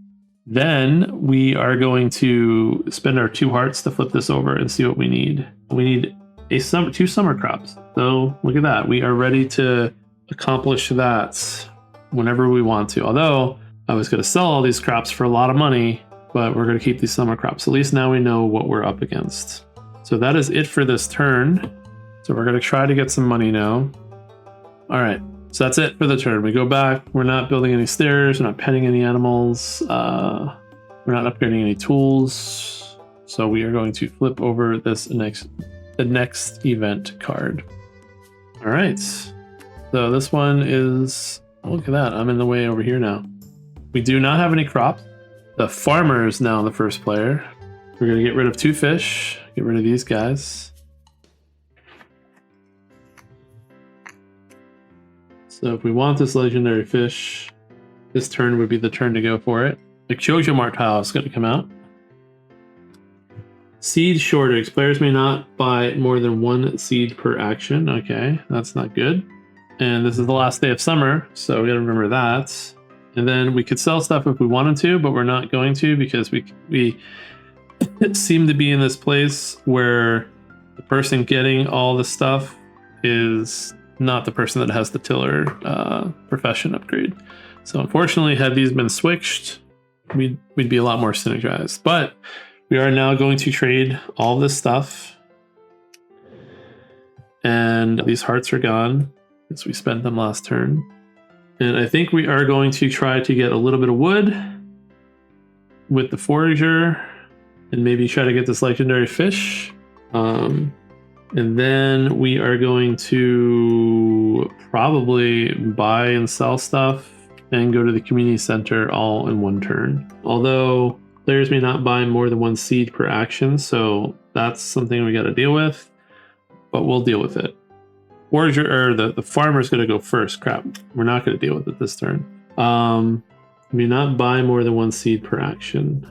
Then we are going to spend our 2 hearts to flip this over and see what we need. We need 2 summer crops. So look at that. We are ready to accomplish that whenever we want to. Although I was going to sell all these crops for a lot of money, but we're going to keep these summer crops. At least now we know what we're up against. So that is it for this turn. So we're going to try to get some money now. All right, so that's it for the turn. We go back. We're not building any stairs. We're not petting any animals. We're not upgrading any tools. So we are going to flip over the next event card. All right, so this one is, look at that. I'm in the way over here now. We do not have any crops. The farmer is now the first player. We're going to get rid of 2 fish. Get rid of these guys. So if we want this legendary fish, this turn would be the turn to go for it. The Chojo Martile is going to come out. Seed shortage. Players may not buy more than 1 seed per action. Okay, that's not good. And this is the last day of summer, so we got to remember that. And then we could sell stuff if we wanted to, but we're not going to because we seem to be in this place where the person getting all the stuff is not the person that has the tiller profession upgrade. So unfortunately, had these been switched, we'd be a lot more synergized. But we are now going to trade all this stuff. And these hearts are gone because we spent them last turn. And I think we are going to try to get a little bit of wood with the forager and maybe try to get this legendary fish. And then we are going to probably buy and sell stuff and go to the community center all in one turn. Although players may not buy more than 1 seed per action, so that's something we got to deal with, but we'll deal with it. forager or the farmer's going to go first. Crap, we're not going to deal with it this turn. May not buy more than 1 seed per action.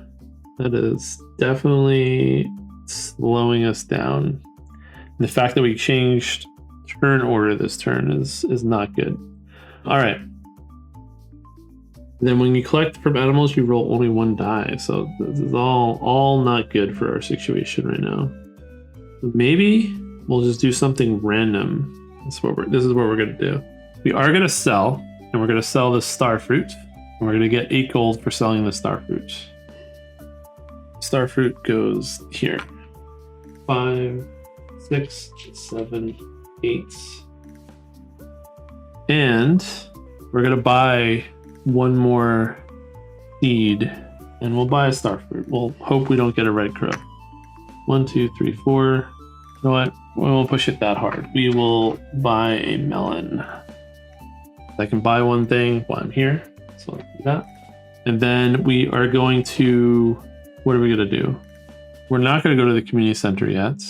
That is definitely slowing us down. And the fact that we changed turn order this turn is not good. All right. Then when you collect from animals, you roll only 1 die. So this is all not good for our situation right now. Maybe we'll just do something random. This is what we're gonna do. We are gonna sell, and we're gonna sell this star fruit. And we're gonna get 8 gold for selling the star fruit. Star fruit goes here. 5, 6, 7, 8. And we're gonna buy 1 more seed, and we'll buy a star fruit. We'll hope we don't get a red crow. 1, 2, 3, 4. You know what? We won't push it that hard. We will buy a melon. I can buy 1 thing while I'm here, so let's do that. And then we are going to, what are we gonna do? We're not gonna go to the community center yet.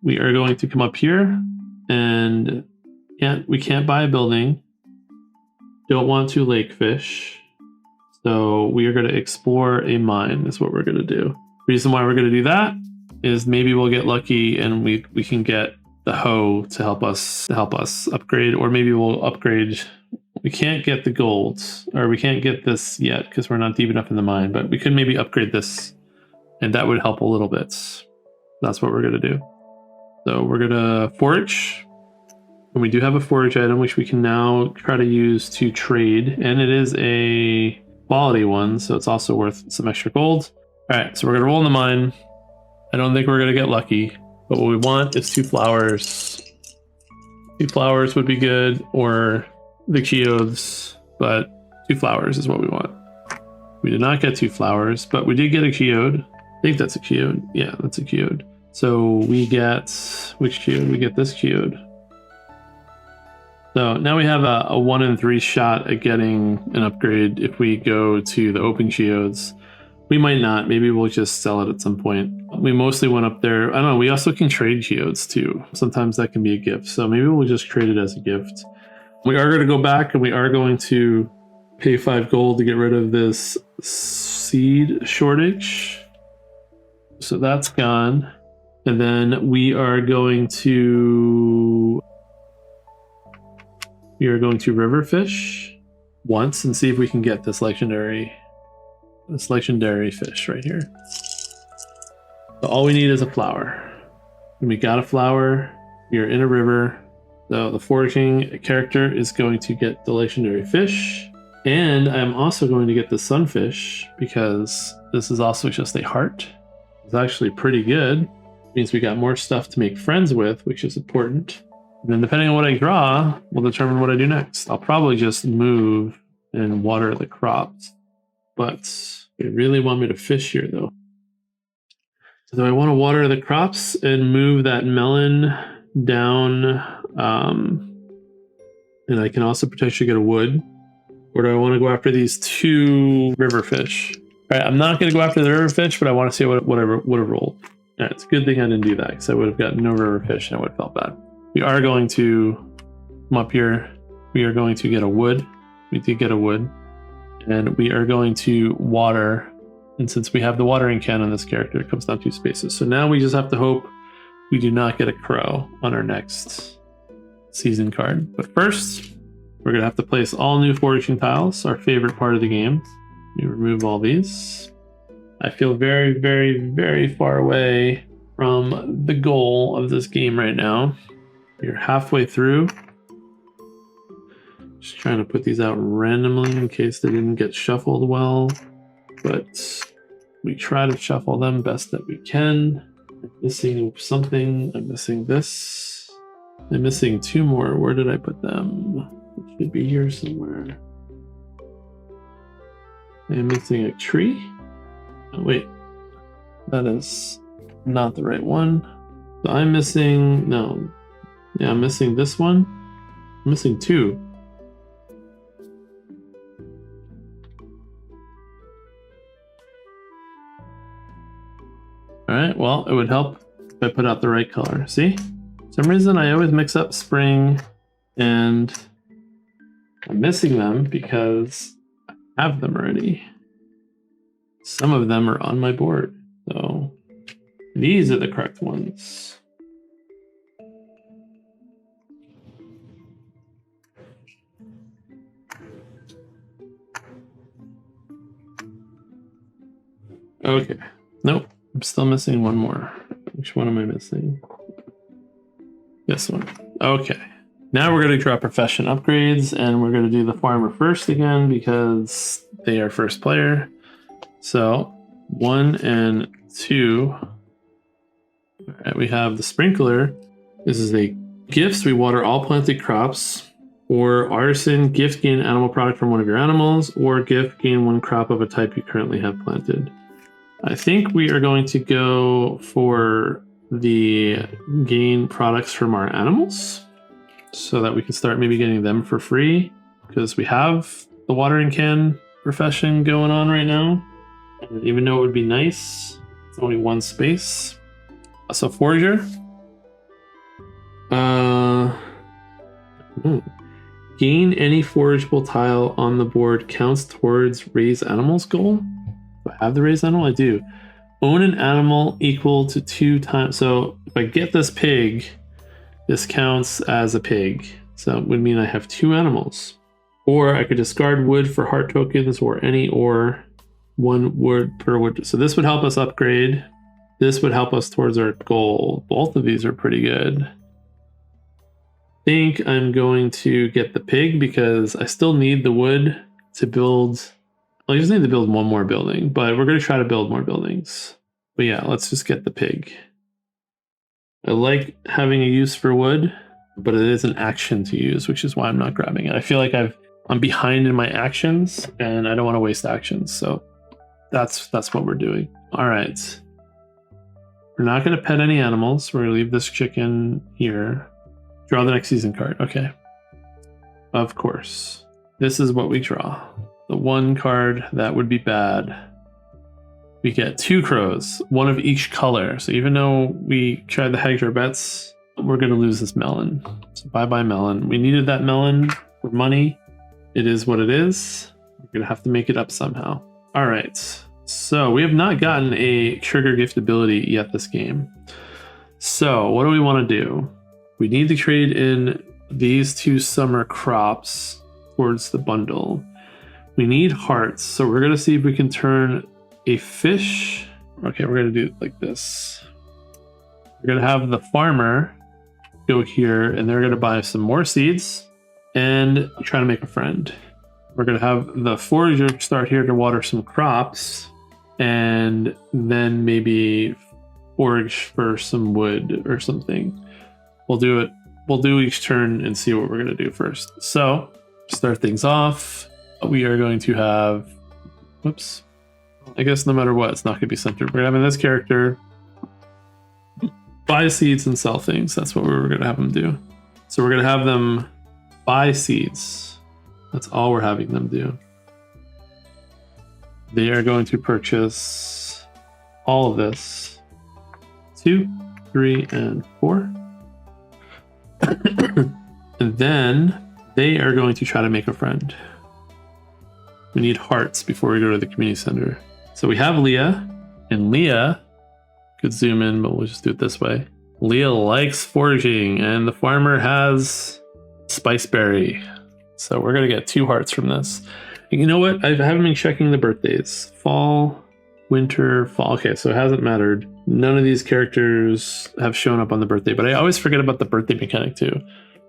We are going to come up here, and we can't buy a building. Don't want to lake fish. So we are going to explore a mine is what we're going to do. Reason why we're going to do that is maybe we'll get lucky and we can get the hoe to help us upgrade, or maybe we'll upgrade. We can't get the gold, or we can't get this yet because we're not deep enough in the mine, but we could maybe upgrade this and that would help a little bit. That's what we're going to do. So we're going to forage. And we do have a forage item, which we can now try to use to trade. And it is a quality one, so it's also worth some extra gold. All right, so we're going to roll in the mine. I don't think we're going to get lucky, but what we want is 2 flowers. 2 flowers would be good, or the geodes, but 2 flowers is what we want. We did not get 2 flowers, but we did get a geode. I think that's a geode. Yeah, that's a geode. So we get, which geode? We get this geode. So now we have a 1 in 3 shot at getting an upgrade if we go to the open geodes. We might not. Maybe we'll just sell it at some point. We mostly went up there. I don't know. We also can trade geodes too. Sometimes that can be a gift. So maybe we'll just trade it as a gift. We are going to go back and we are going to pay 5 gold to get rid of this seed shortage. So that's gone. And then we are going to river fish once and see if we can get this legendary fish right here. So all we need is a flower. And we got a flower. We are in a river. So the foraging character is going to get the legendary fish. And I'm also going to get the sunfish because this is also just a heart. It's actually pretty good. It means we got more stuff to make friends with, which is important. And then depending on what I draw, will determine what I do next. I'll probably just move and water the crops. But they really want me to fish here, though. So I want to water the crops and move that melon down. And I can also potentially get a wood. Or do I want to go after these 2 river fish? All right, I'm not going to go after the river fish, but I want to see what I would have rolled. All right, it's a good thing I didn't do that because I would have gotten no river fish and I would have felt bad. We are going to come up here. We are going to get a wood. We did get a wood. And we are going to water. And since we have the watering can on this character, it comes down 2 spaces. So now we just have to hope we do not get a crow on our next season card. But first, we're going to have to place all new foraging tiles, our favorite part of the game. We remove all these. I feel very, very, very far away from the goal of this game right now. You're halfway through. Just trying to put these out randomly in case they didn't get shuffled well. But we try to shuffle them best that we can. I'm missing something. I'm missing this. I'm missing 2 more. Where did I put them? It should be here somewhere. I'm missing a tree. Oh, wait. That is not the right one. So I'm missing... No. Yeah, I'm missing this one. I'm missing 2. All right, well, it would help if I put out the right color. See? For some reason, I always mix up spring and I'm missing them because I have them already. Some of them are on my board. So these are the correct ones. Okay. Nope. I'm still missing one more. Which one am I missing? This one. Okay. Now we're going to draw profession upgrades, and we're going to do the farmer first again because they are first player. So 1 and 2. All right, we have the sprinkler. This is a gifts. We water all planted crops. Or artisan, gift gain animal product from one of your animals, or gift gain one crop of a type you currently have planted. I think we are going to go for the gain products from our animals so that we can start maybe getting them for free because we have the watering can profession going on right now. And even though it would be nice, it's only one space. So forager. Gain any forageable tile on the board counts towards raise animals goal. Do I have the raised animal? I do. Own an animal equal to 2 times. So if I get this pig, this counts as a pig. So it would mean I have 2 animals. Or I could discard wood for heart tokens or any ore, 1 wood per wood. So this would help us upgrade. This would help us towards our goal. Both of these are pretty good. I think I'm going to get the pig because I still need the wood to build. I just need to build one more building, but we're going to try to build more buildings. But yeah, let's just get the pig. I like having a use for wood, but it is an action to use, which is why I'm not grabbing it. I feel like I'm behind in my actions and I don't want to waste actions. So that's what we're doing. All right. We're not going to pet any animals. We're going to leave this chicken here. Draw the next season card. Okay. Of course. This is what we draw. The one card that would be bad. We get 2 crows, 1 of each color. So even though we tried to hedge our bets, we're going to lose this melon. So bye-bye melon. We needed that melon for money. It is what it is. We're going to have to make it up somehow. All right. So we have not gotten a trigger gift ability yet this game. So what do we want to do? We need to trade in these 2 summer crops towards the bundle. We need hearts, so we're going to see if we can turn a fish. Okay, we're going to do it like this. We're going to have the farmer go here, and they're going to buy some more seeds and try to make a friend. We're going to have the forager start here to water some crops, and then maybe forage for some wood or something. We'll do it. We'll do each turn and see what we're going to do first. So, start things off. We are going to have, whoops, I guess no matter what, it's not going to be centered. We're having this character buy seeds and sell things. That's what we're going to have them do. So we're going to have them buy seeds. That's all we're having them do. They are going to purchase all of this. 2, 3, and 4. And then they are going to try to make a friend. We need hearts before we go to the community center. So we have Leah, and Leah could zoom in, but we'll just do it this way. Leah likes foraging, and the farmer has spiceberry. So we're going to get 2 hearts from this. And you know what? I haven't been checking the birthdays. Fall, winter, fall. Okay, so it hasn't mattered. None of these characters have shown up on the birthday, but I always forget about the birthday mechanic too.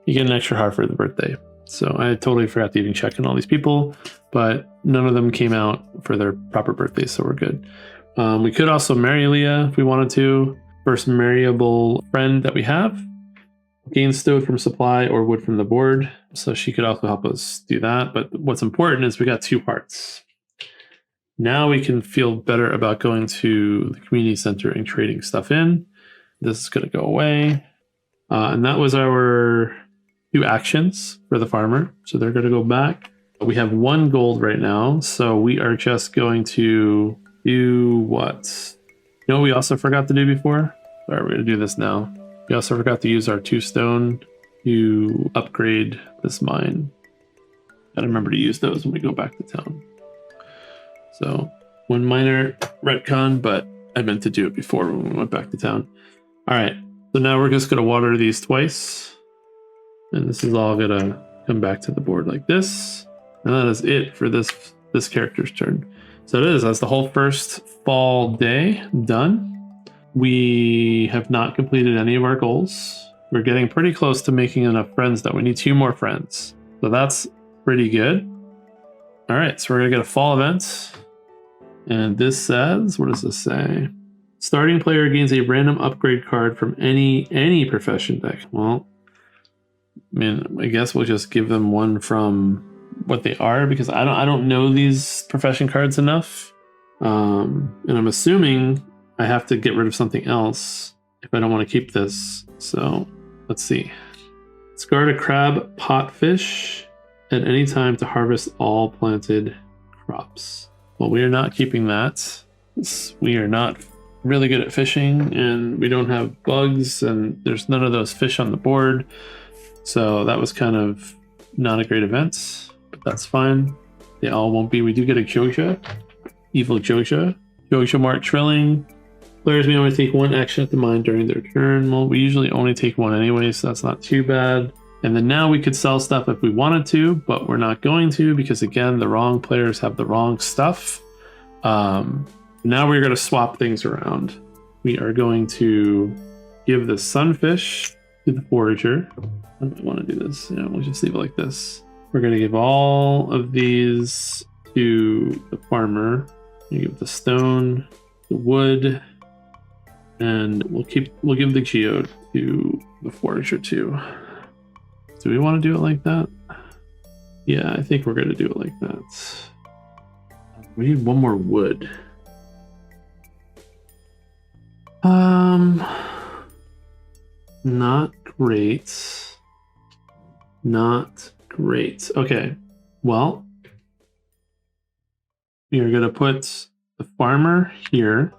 You get an extra heart for the birthday. So I totally forgot to even check on all these people, but none of them came out for their proper birthdays, so we're good. We could also marry Leah if we wanted to. First marryable friend that we have. Gain stowed from supply or wood from the board. So she could also help us do that. But what's important is we got 2 hearts. Now we can feel better about going to the community center and trading stuff in. This is going to go away. And that was our 2 actions for the farmer. So they're going to go back. We have 1 gold right now. So we are just going to do what? You know what we also forgot to do before? All right, we're going to do this now. We also forgot to use our 2 stone to upgrade this mine. Gotta remember to use those when we go back to town. So 1 minor retcon, but I meant to do it before when we went back to town. All right, so now we're just gonna water these twice. And this is all gonna come back to the board like this. And that is it for this character's turn. So it is, that's the whole first fall day done. We have not completed any of our goals. We're getting pretty close to making enough friends though. We need 2 more friends. So that's pretty good. All right, so we're gonna get a fall event. And this says, what does this say? Starting player gains a random upgrade card from any profession deck. Well, I mean, I guess we'll just give them one from what they are, because I don't know these profession cards enough. And I'm assuming I have to get rid of something else if I don't want to keep this. So let's see. Discard a crab potfish at any time to harvest all planted crops. Well, we are not keeping that. We are not really good at fishing, and we don't have bugs, and there's none of those fish on the board. So that was kind of not a great event, but that's fine. They all won't be. We do get a Joja, evil Joja. Joja Mart Trilling. Players may only take 1 action at the mine during their turn. Well, we usually only take 1 anyway, so that's not too bad. And then now we could sell stuff if we wanted to, but we're not going to, because again, the wrong players have the wrong stuff. Now we're going to swap things around. We are going to give the sunfish to the forager. I don't want to do this. Yeah, we'll just leave it like this. We're going to give all of these to the farmer. You give the stone, the wood, and we'll give the geode to the forager too. Do we want to do it like that? Yeah, I think we're going to do it like that. We need 1 more wood. Not great. Not great. Okay, well, we are going to put the farmer here.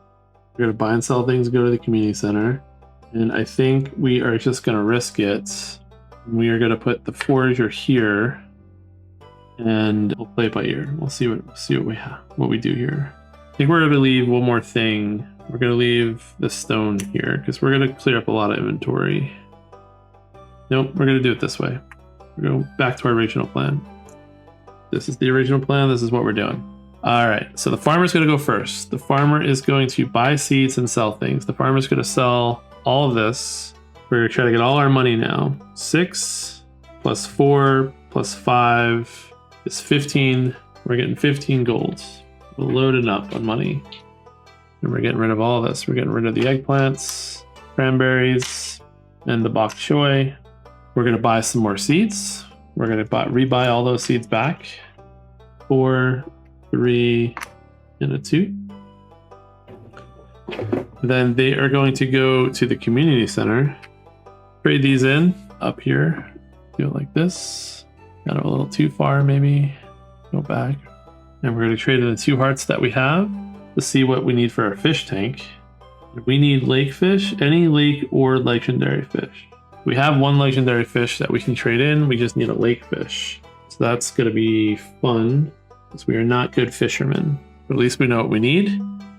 We're going to buy and sell things, go to the community center. And I think we are just going to risk it. We are going to put the forager here, and we'll play it by ear. We'll see what we do here. I think we're going to leave 1 more thing. We're going to leave the stone here because we're going to clear up a lot of inventory. Nope, we're going to do it this way. We're going back to our original plan. This is the original plan. This is what we're doing. All right, so the farmer's going to go first. The farmer is going to buy seeds and sell things. The farmer's going to sell all of this. We're going to try to get all our money now. 6 plus 4 plus 5 is 15. We're getting 15 gold. We're loading up on money. And we're getting rid of all of this. We're getting rid of the eggplants, cranberries, and the bok choy. We're going to buy some more seeds. We're going to rebuy all those seeds back. 4, 3, and a 2. Then they are going to go to the community center. Trade these in up here. Do it like this. Got it a little too far, maybe. Go back. And we're going to trade in the 2 hearts that we have to see what we need for our fish tank. We need lake fish, any lake or legendary fish. We have 1 legendary fish that we can trade in. We just need a lake fish. So that's going to be fun, because we are not good fishermen. But at least we know what we need.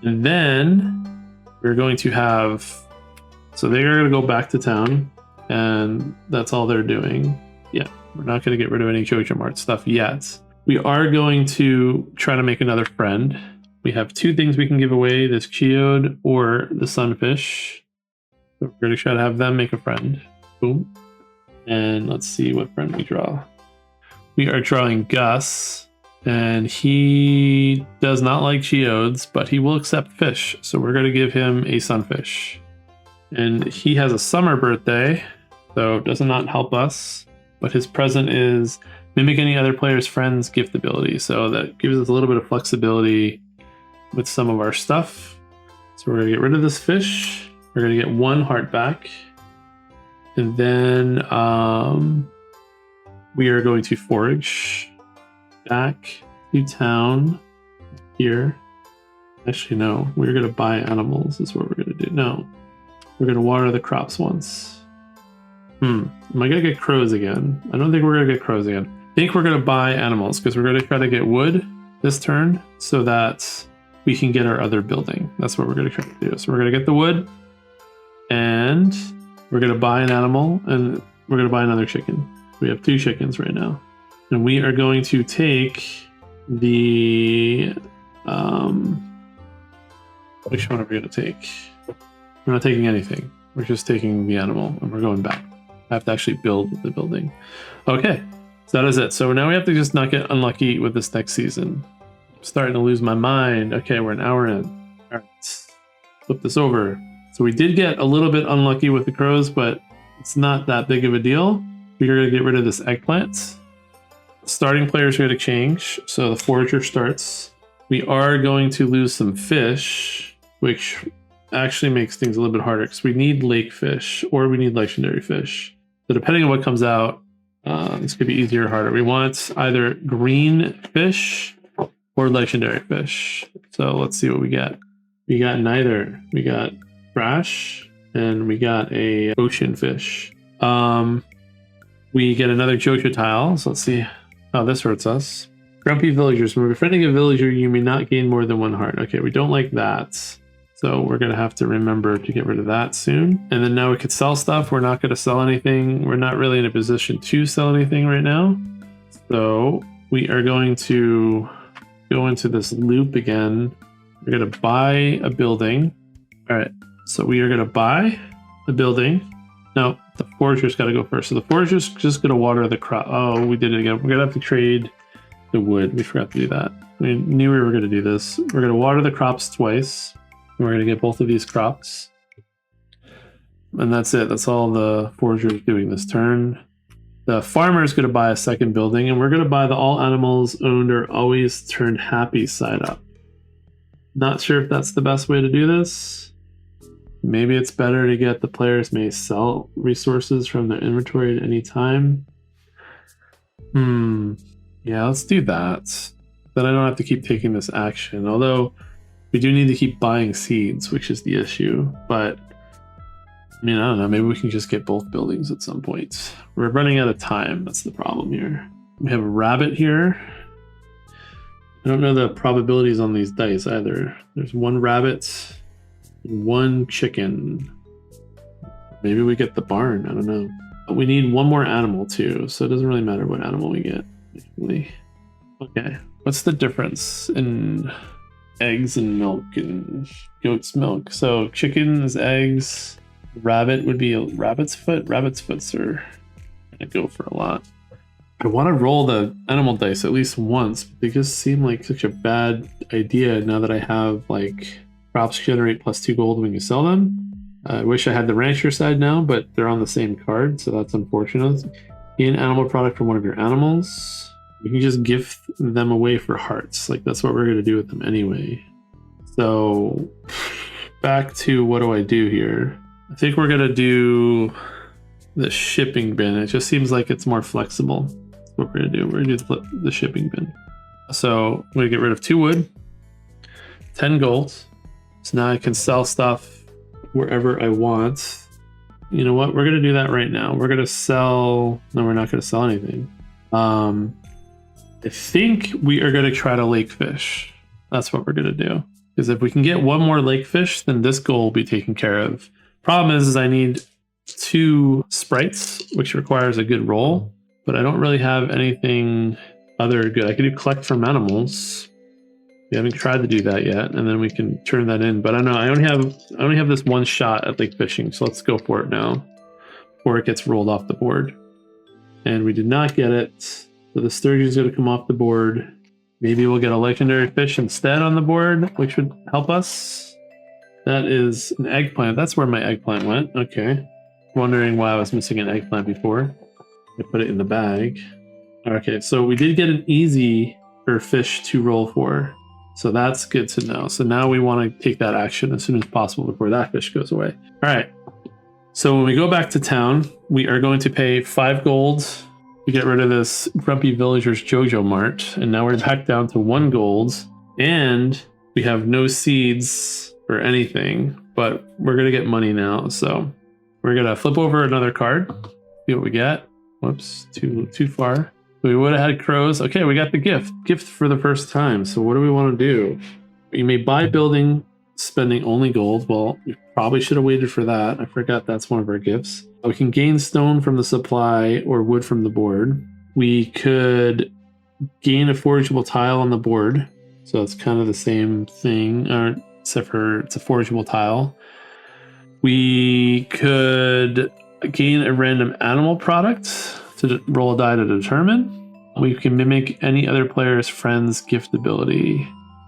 And then we're going to have... So they're going to go back to town, and that's all they're doing. Yeah, we're not going to get rid of any Joja Mart stuff yet. We are going to try to make another friend. We have 2 things we can give away, this geode or the sunfish. So we're going to try to have them make a friend. Boom. And let's see what friend we draw. We are drawing Gus, and he does not like geodes, but he will accept fish. So we're going to give him a sunfish. And he has a summer birthday, so it does not help us. But his present is mimic any other player's friend's gift ability. So that gives us a little bit of flexibility with some of our stuff. So we're going to get rid of this fish. We're going to get 1 heart back. And then we are going to forage back to town here. Actually, no. We're going to buy animals is what we're going to do. No. We're going to water the crops once. Am I gonna get crows again? I don't think we're gonna get crows again. I think we're gonna buy animals because we're gonna try to get wood this turn so that we can get our other building. That's what we're gonna try to do. So we're gonna get the wood and we're gonna buy an animal and we're gonna buy another chicken. We have 2 chickens right now. And we are going to take the which one are we gonna take? We're not taking anything. We're just taking the animal and we're going back. I have to actually build the building. Okay, so that is it. So now we have to just not get unlucky with this next season. I'm starting to lose my mind. Okay, we're an hour in. All right, flip this over. So we did get a little bit unlucky with the crows, but it's not that big of a deal. We're gonna get rid of this eggplant. Starting players are gonna change. So the forager starts. We are going to lose some fish, which actually makes things a little bit harder because we need lake fish or we need legendary fish. So depending on what comes out, this could be easier or harder. We want either green fish or legendary fish. So let's see what we get. We got neither. We got trash and we got a ocean fish. We get another Jojo tile. So let's see how this hurts us. Grumpy villagers. When befriending a villager, you may not gain more than 1 heart. Okay, we don't like that. So we're going to have to remember to get rid of that soon. And then now we could sell stuff. We're not going to sell anything. We're not really in a position to sell anything right now. So we are going to go into this loop again. We're going to buy a building. All right. So we are going to buy a building. No, the forager's got to go first. So the forager's just going to water the crop. Oh, we did it again. We're going to have to trade the wood. We forgot to do that. We knew we were going to do this. We're going to water the crops twice. We're going to get both of these crops. And that's it. That's all the forager is doing this turn. The farmer is going to buy a second building, and we're going to buy the all animals owned are always turned happy side up. Not sure if that's the best way to do this. Maybe it's better to get the players may sell resources from their inventory at any time. Yeah, let's do that. Then I don't have to keep taking this action. Although we do need to keep buying seeds, which is the issue. But I mean, I don't know. Maybe we can just get both buildings at some point. We're running out of time. That's the problem here. We have a rabbit here. I don't know the probabilities on these dice either. There's 1 rabbit, 1 chicken. Maybe we get the barn. I don't know. But we need 1 more animal too, so it doesn't really matter what animal we get. Basically. Okay. What's the difference in eggs and milk and goat's milk? So chicken is eggs. Rabbit would be a rabbit's foot. Rabbit's foots are gonna go for a lot. I want to roll the animal dice at least once, but they just seem like such a bad idea now that I have like crops generate +2 gold when you sell them. I wish I had the rancher side now, but they're on the same card, so that's unfortunate. Gain animal product from one of your animals. You can just gift them away for hearts. Like that's what we're going to do with them anyway. So back to what do I do here? I think we're going to do the shipping bin. It just seems like it's more flexible. That's what we're going to do. We're going to do the shipping bin. So I'm going to get rid of 2 wood, 10 gold. So now I can sell stuff wherever I want. You know what? We're going to do that right now. We're going to sell... No, we're not going to sell anything. I think we are going to try to lake fish. That's what we're going to do. Because if we can get 1 more lake fish, then this goal will be taken care of. Problem is I need 2 sprites, which requires a good roll. But I don't really have anything other good. I could do collect from animals. We haven't tried to do that yet, and then we can turn that in. But I don't know. I only have this 1 shot at lake fishing, so let's go for it now, before it gets rolled off the board. And we did not get it. So the sturgeon is going to come off the board. Maybe we'll get a legendary fish instead on the board, which would help us. That is an eggplant. That's where my eggplant went. Okay. Wondering why I was missing an eggplant before. I put it in the bag. Okay, so we did get an easy fish to roll for. So that's good to know. So now we want to take that action as soon as possible before that fish goes away. All right. So when we go back to town, we are going to pay 5 gold to get rid of this Grumpy Villagers Jojo Mart. And now we're back down to 1 gold. And we have no seeds or anything, but we're going to get money now. So we're going to flip over another card. See what we get. Whoops, too far. We would have had crows. Okay, we got the gift for the first time. So what do we want to do? You may buy building spending only gold. Well, we probably should have waited for that. I forgot that's one of our gifts. We can gain stone from the supply or wood from the board. We could gain a forageable tile on the board. So it's kind of the same thing, except for it's a forageable tile. We could gain a random animal product to roll a die to determine. We can mimic any other player's friend's gift ability.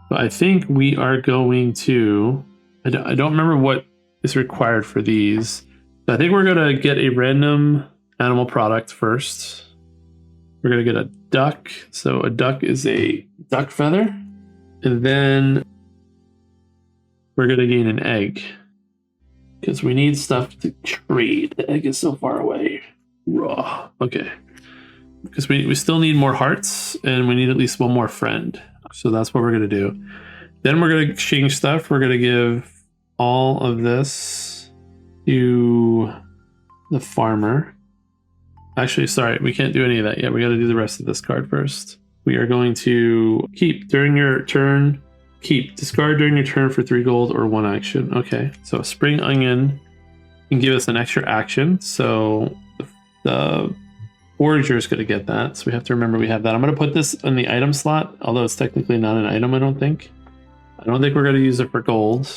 But I think we are going to... I don't remember what is required for these. But I think we're going to get a random animal product first. We're going to get a duck. So a duck is a duck feather. And then we're going to gain an egg. Because we need stuff to trade. The egg is so far away. Raw. Okay. Because we still need more hearts, and we need at least one more friend. So that's what we're going to do. Then we're going to exchange stuff. We're going to give all of this to the farmer. Actually, sorry, we can't do any of that yet. We got to do the rest of this card first. We are going to keep during your turn. Keep. Discard during your turn for 3 gold or 1 action. Okay, so spring onion can give us an extra action. So the forager is going to get that. So we have to remember we have that. I'm going to put this in the item slot, although it's technically not an item, I don't think. I don't think we're going to use it for gold.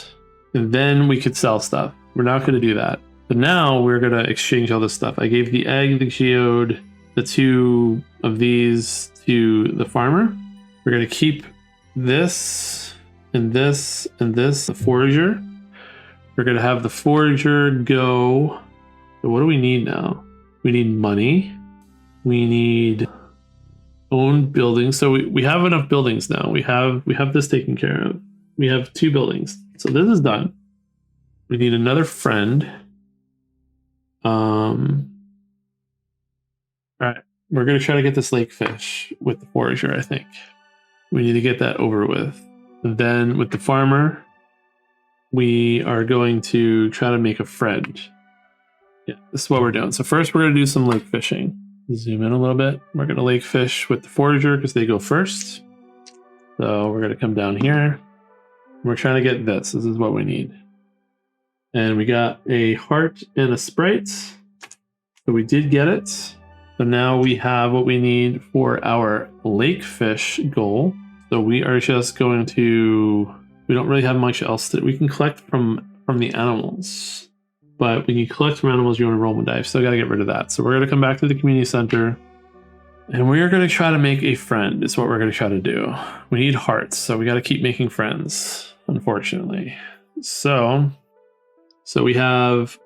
And then we could sell stuff. We're not going to do that. But now we're going to exchange all this stuff. I gave the egg, the geode, the 2 of these to the farmer. We're going to keep this and this and this, the forager. We're going to have the forager go. So what do we need now? We need money. We need own buildings. So we have enough buildings now. We have this taken care of. We have 2 buildings. So this is done. We need another friend. All right. We're going to try to get this lake fish with the forager, I think. We need to get that over with. And then with the farmer, we are going to try to make a friend. Yeah, this is what we're doing. So first we're going to do some lake fishing. Zoom in a little bit. We're going to lake fish with the forager because they go first. So we're going to come down here. We're trying to get this. This is what we need. And we got a heart and a sprite. So we did get it. So now we have what we need for our lake fish goal. So we are just going to... We don't really have much else that we can collect from the animals. But when you collect from animals, you want to roll one die. Still got to get rid of that. So we're going to come back to the community center. And we are going to try to make a friend. It's what we're going to try to do. We need hearts. So we got to keep making friends, unfortunately. So we have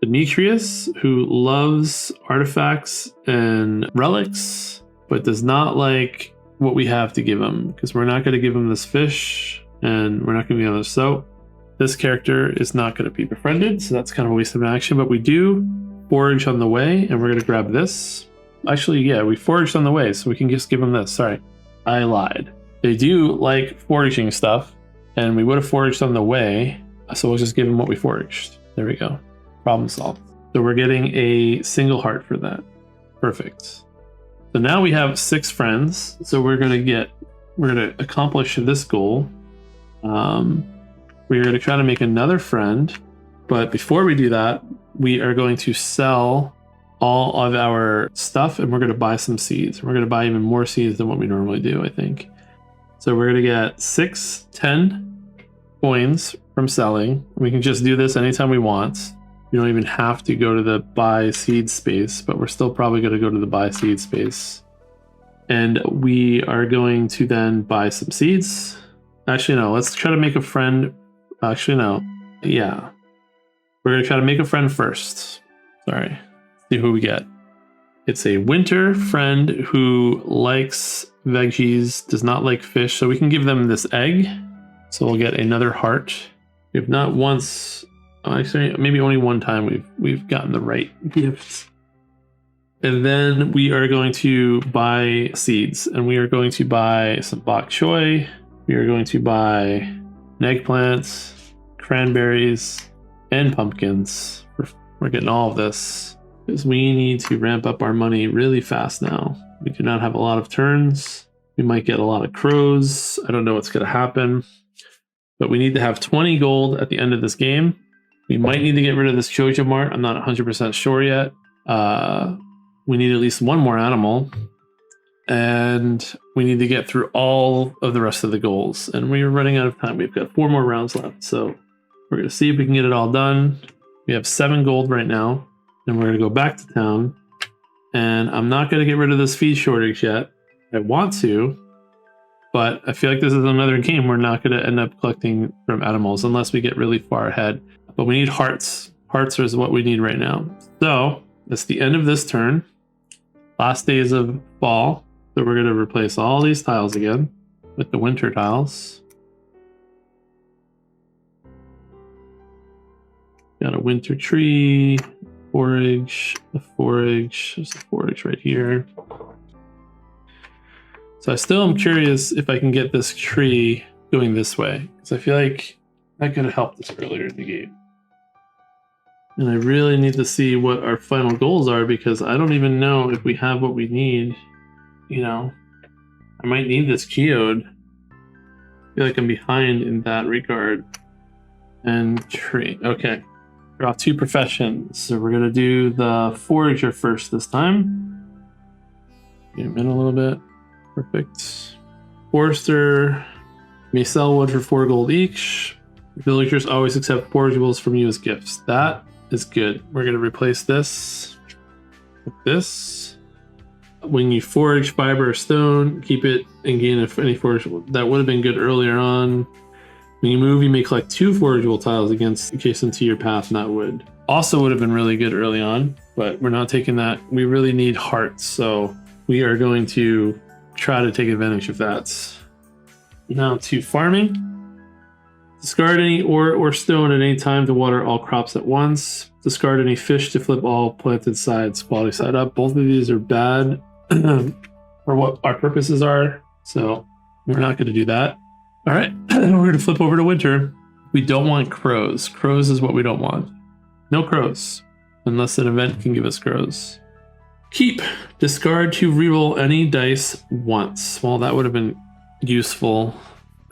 Demetrius, who loves artifacts and relics, but does not like what we have to give him. Because we're not going to give him this fish. And we're not going to be on this. So this character is not going to be befriended, so that's kind of a waste of an action, but we do forage on the way, and we're going to grab this. Actually, yeah, we foraged on the way, so we can just give them this. Sorry, I lied. They do like foraging stuff, and we would have foraged on the way, so we'll just give them what we foraged. There we go. Problem solved. So we're getting a single heart for that. Perfect. So now we have 6 friends, so we're going to accomplish this goal. We're going to try to make another friend, but before we do that, we are going to sell all of our stuff, and we're going to buy some seeds. We're going to buy even more seeds than what we normally do, I think. So we're going to get 10 coins from selling. We can just do this anytime we want. We don't even have to go to the buy seed space, but we're still probably going to go to the buy seed space. And we are going to then buy some seeds. Actually, no, let's try to make a friend. Actually, no. Yeah. We're going to try to make a friend first. Sorry. See who we get. It's a winter friend who likes veggies, does not like fish, so we can give them this egg. So we'll get another heart. If not once, actually, maybe only one time we've gotten the right gift. And then we are going to buy seeds, and we are going to buy some bok choy. We are going to buy eggplants, cranberries, and pumpkins. We're getting all of this. because we need to ramp up our money really fast now. We do not have a lot of turns. We might get a lot of crows. I don't know what's going to happen, but we need to have 20 gold at the end of this game. We might need to get rid of this Chojo Mart. I'm not 100% sure yet. We need at least one more animal, and we need to get through all of the rest of the goals. And we're running out of time. We've got 4 more rounds left, so we're going to see if we can get it all done. We have 7 gold right now, and we're going to go back to town. And I'm not going to get rid of this feed shortage yet. I want to, but I feel like this is another game we're not going to end up collecting from animals unless we get really far ahead. But we need hearts. Hearts is what we need right now. So that's the end of this turn. Last days of fall. So we're going to replace all these tiles again with the winter tiles. Got a winter tree, forage, a forage. There's a forage right here. So I still am curious if I can get this tree going this way, because I feel like that could have helped us earlier in the game. And I really need to see what our final goals are, because I don't even know if we have what we need. You know, I might need this geode. I feel like I'm behind in that regard. And tree. Okay. Draw 2 professions. So we're going to do the forager first this time. Zoom in a little bit. Perfect. Forester may sell wood for 4 gold each. Villagers always accept forageables from you as gifts. That is good. We're going to replace this with this. When you forage fiber or stone, keep it and gain any forageable. That would have been good earlier on. When you move, you may collect 2 forageable tiles adjacent to your path, not wood. Also would have been really good early on, but we're not taking that. We really need hearts, so we are going to try to take advantage of that. Now to farming. Discard any ore or stone at any time to water all crops at once. Discard any fish to flip all planted sides, quality side up. Both of these are bad for what our purposes are, so we're not going to do that. All right, we're going to flip over to winter. We don't want crows. Crows is what we don't want. No crows, unless an event can give us crows. Keep. Discard to reroll any dice once. Well, that would have been useful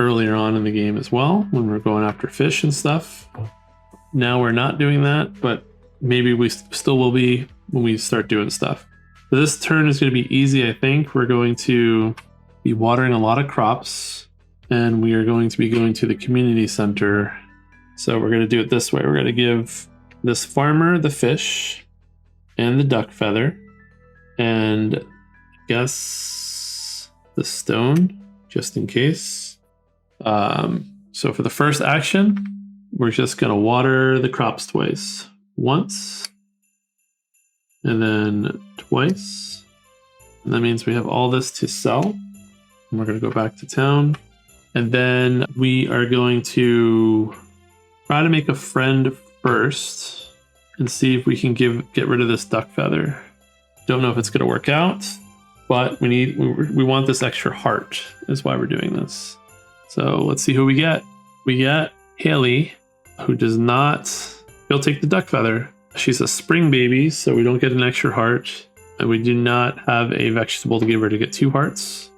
earlier on in the game as well, when we're going after fish and stuff. Now we're not doing that, but maybe we still will be when we start doing stuff. So this turn is going to be easy, I think. We're going to be watering a lot of crops, and we are going to be going to the community center. So we're going to do it this way. We're going to give this farmer the fish and the duck feather, and I guess the stone, just in case. So for the first action, we're just going to water the crops twice. Once, and then twice. And that means we have all this to sell. And we're going to go back to town. And then we are going to try to make a friend first and see if we can get rid of this duck feather. Don't know if it's going to work out, but we want this extra heart is why we're doing this. So let's see who we get. We get Haley, who does not. She'll take the duck feather. She's a spring baby, so we don't get an extra heart. And we do not have a vegetable to give her to get 2 hearts.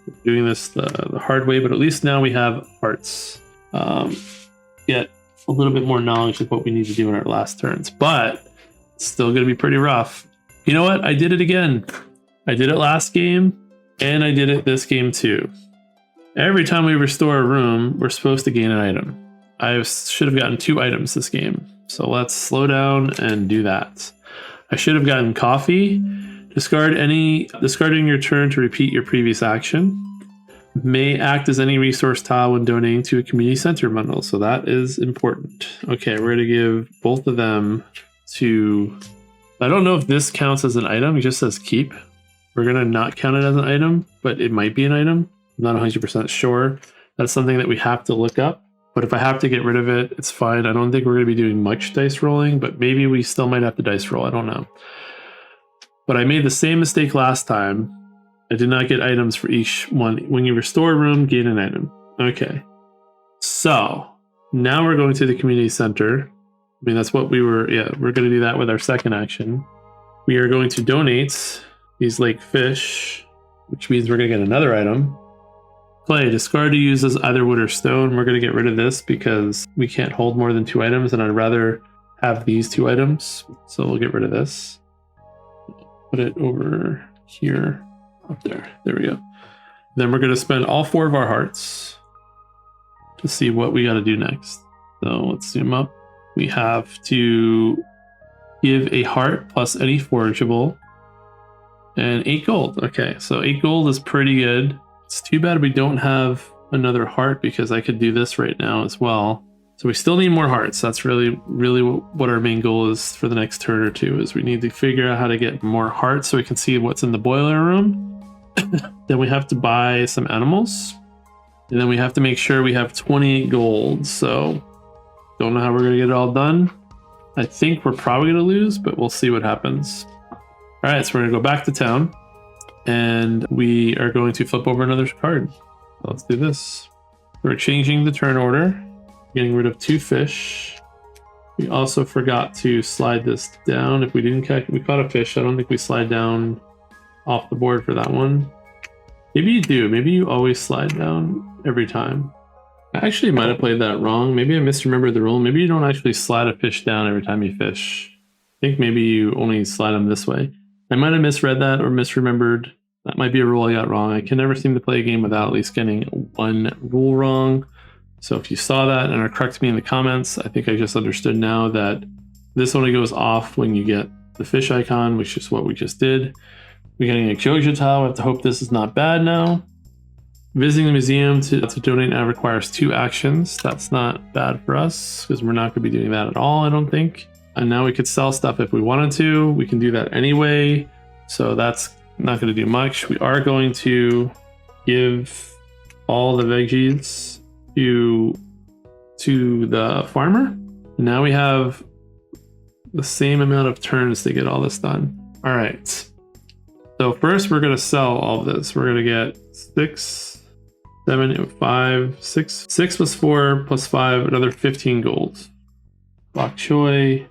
We're doing this the hard way, but at least now we have hearts. Get a little bit more knowledge of what we need to do in our last turns, but it's still going to be pretty rough. You know what? I did it again. I did it last game, and I did it this game too. Every time we restore a room, we're supposed to gain an item. I should have gotten 2 items this game. So let's slow down and do that. I should have gotten coffee. Discarding your turn to repeat your previous action. May act as any resource tile when donating to a community center bundle. So that is important. Okay, we're going to give both of them to... I don't know if this counts as an item. It just says keep. We're going to not count it as an item, but it might be an item. I'm not 100% sure. That's something that we have to look up. But if I have to get rid of it, it's fine. I don't think we're going to be doing much dice rolling, but maybe we still might have to dice roll. I don't know. But I made the same mistake last time. I did not get items for each one. When you restore a room, gain an item. Okay. So now we're going to the community center. I mean, that's what we were, yeah, we're going to do that with our second action. We are going to donate these lake fish, which means we're going to get another item. Play, discard to use as either wood or stone. We're going to get rid of this because we can't hold more than 2 items, and I'd rather have these 2 items. So we'll get rid of this. Put it over here, up there. There we go. Then we're going to spend all 4 of our hearts to see what we got to do next. So let's zoom up. We have to give a heart plus any forageable and 8 gold. Okay, so 8 gold is pretty good. It's too bad we don't have another heart because I could do this right now as well. So we still need more hearts. That's really what our main goal is for the next turn or 2, is we need to figure out how to get more hearts so we can see what's in the boiler room. Then we have to buy some animals. And then we have to make sure we have 28 gold. So don't know how we're going to get it all done. I think we're probably going to lose, but we'll see what happens. All right, so we're going to go back to town. And we are going to flip over another card. Let's do this. We're changing the turn order. Getting rid of 2 fish. We also forgot to slide this down. If we didn't catch, we caught a fish. I don't think we slide down off the board for that one. Maybe you do. Maybe you always slide down every time. I actually might have played that wrong. Maybe I misremembered the rule. Maybe you don't actually slide a fish down every time you fish. I think maybe you only slide them this way. I might have misread that or misremembered. That might be a rule I got wrong. I can never seem to play a game without at least getting one rule wrong. So if you saw that and are correct me in the comments, I think I just understood now that this only goes off when you get the fish icon, which is what we just did. We're getting a Kyoja tile. We have to hope this is not bad now. Visiting the museum to donate now requires 2 actions. That's not bad for us because we're not going to be doing that at all, I don't think. And now we could sell stuff if we wanted to. We can do that anyway. So that's not going to do much. We are going to give all the veggies to the farmer. Now we have the same amount of turns to get all this done. All right. So first we're going to sell all of this. We're going to get 6, 7, 5, 6. 6 plus 4 plus 5, another 15 gold. Bok choy,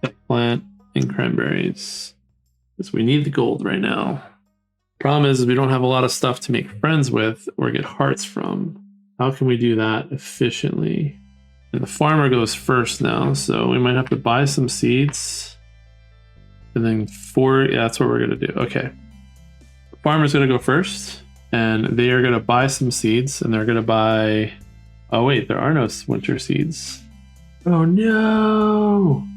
eggplant, and cranberries. Because we need the gold right now. Problem is we don't have a lot of stuff to make friends with or get hearts from. How can we do that efficiently? And the farmer goes first now, so we might have to buy some seeds. And then yeah, that's what we're going to do. Okay. The farmer's going to go first, and they are going to buy some seeds, and they're going to buy... Oh, wait, there are no winter seeds. Oh, no!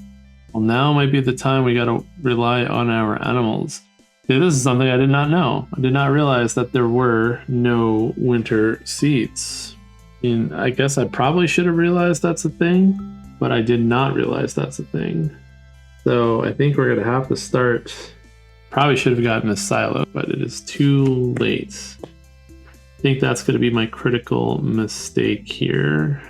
Well, now might be the time we got to rely on our animals. See, this is something I did not know. I did not realize that there were no winter seeds. And I guess I probably should have realized that's a thing, but I did not realize that's a thing. So I think we're going to have to start... Probably should have gotten a silo, but it is too late. I think that's going to be my critical mistake here.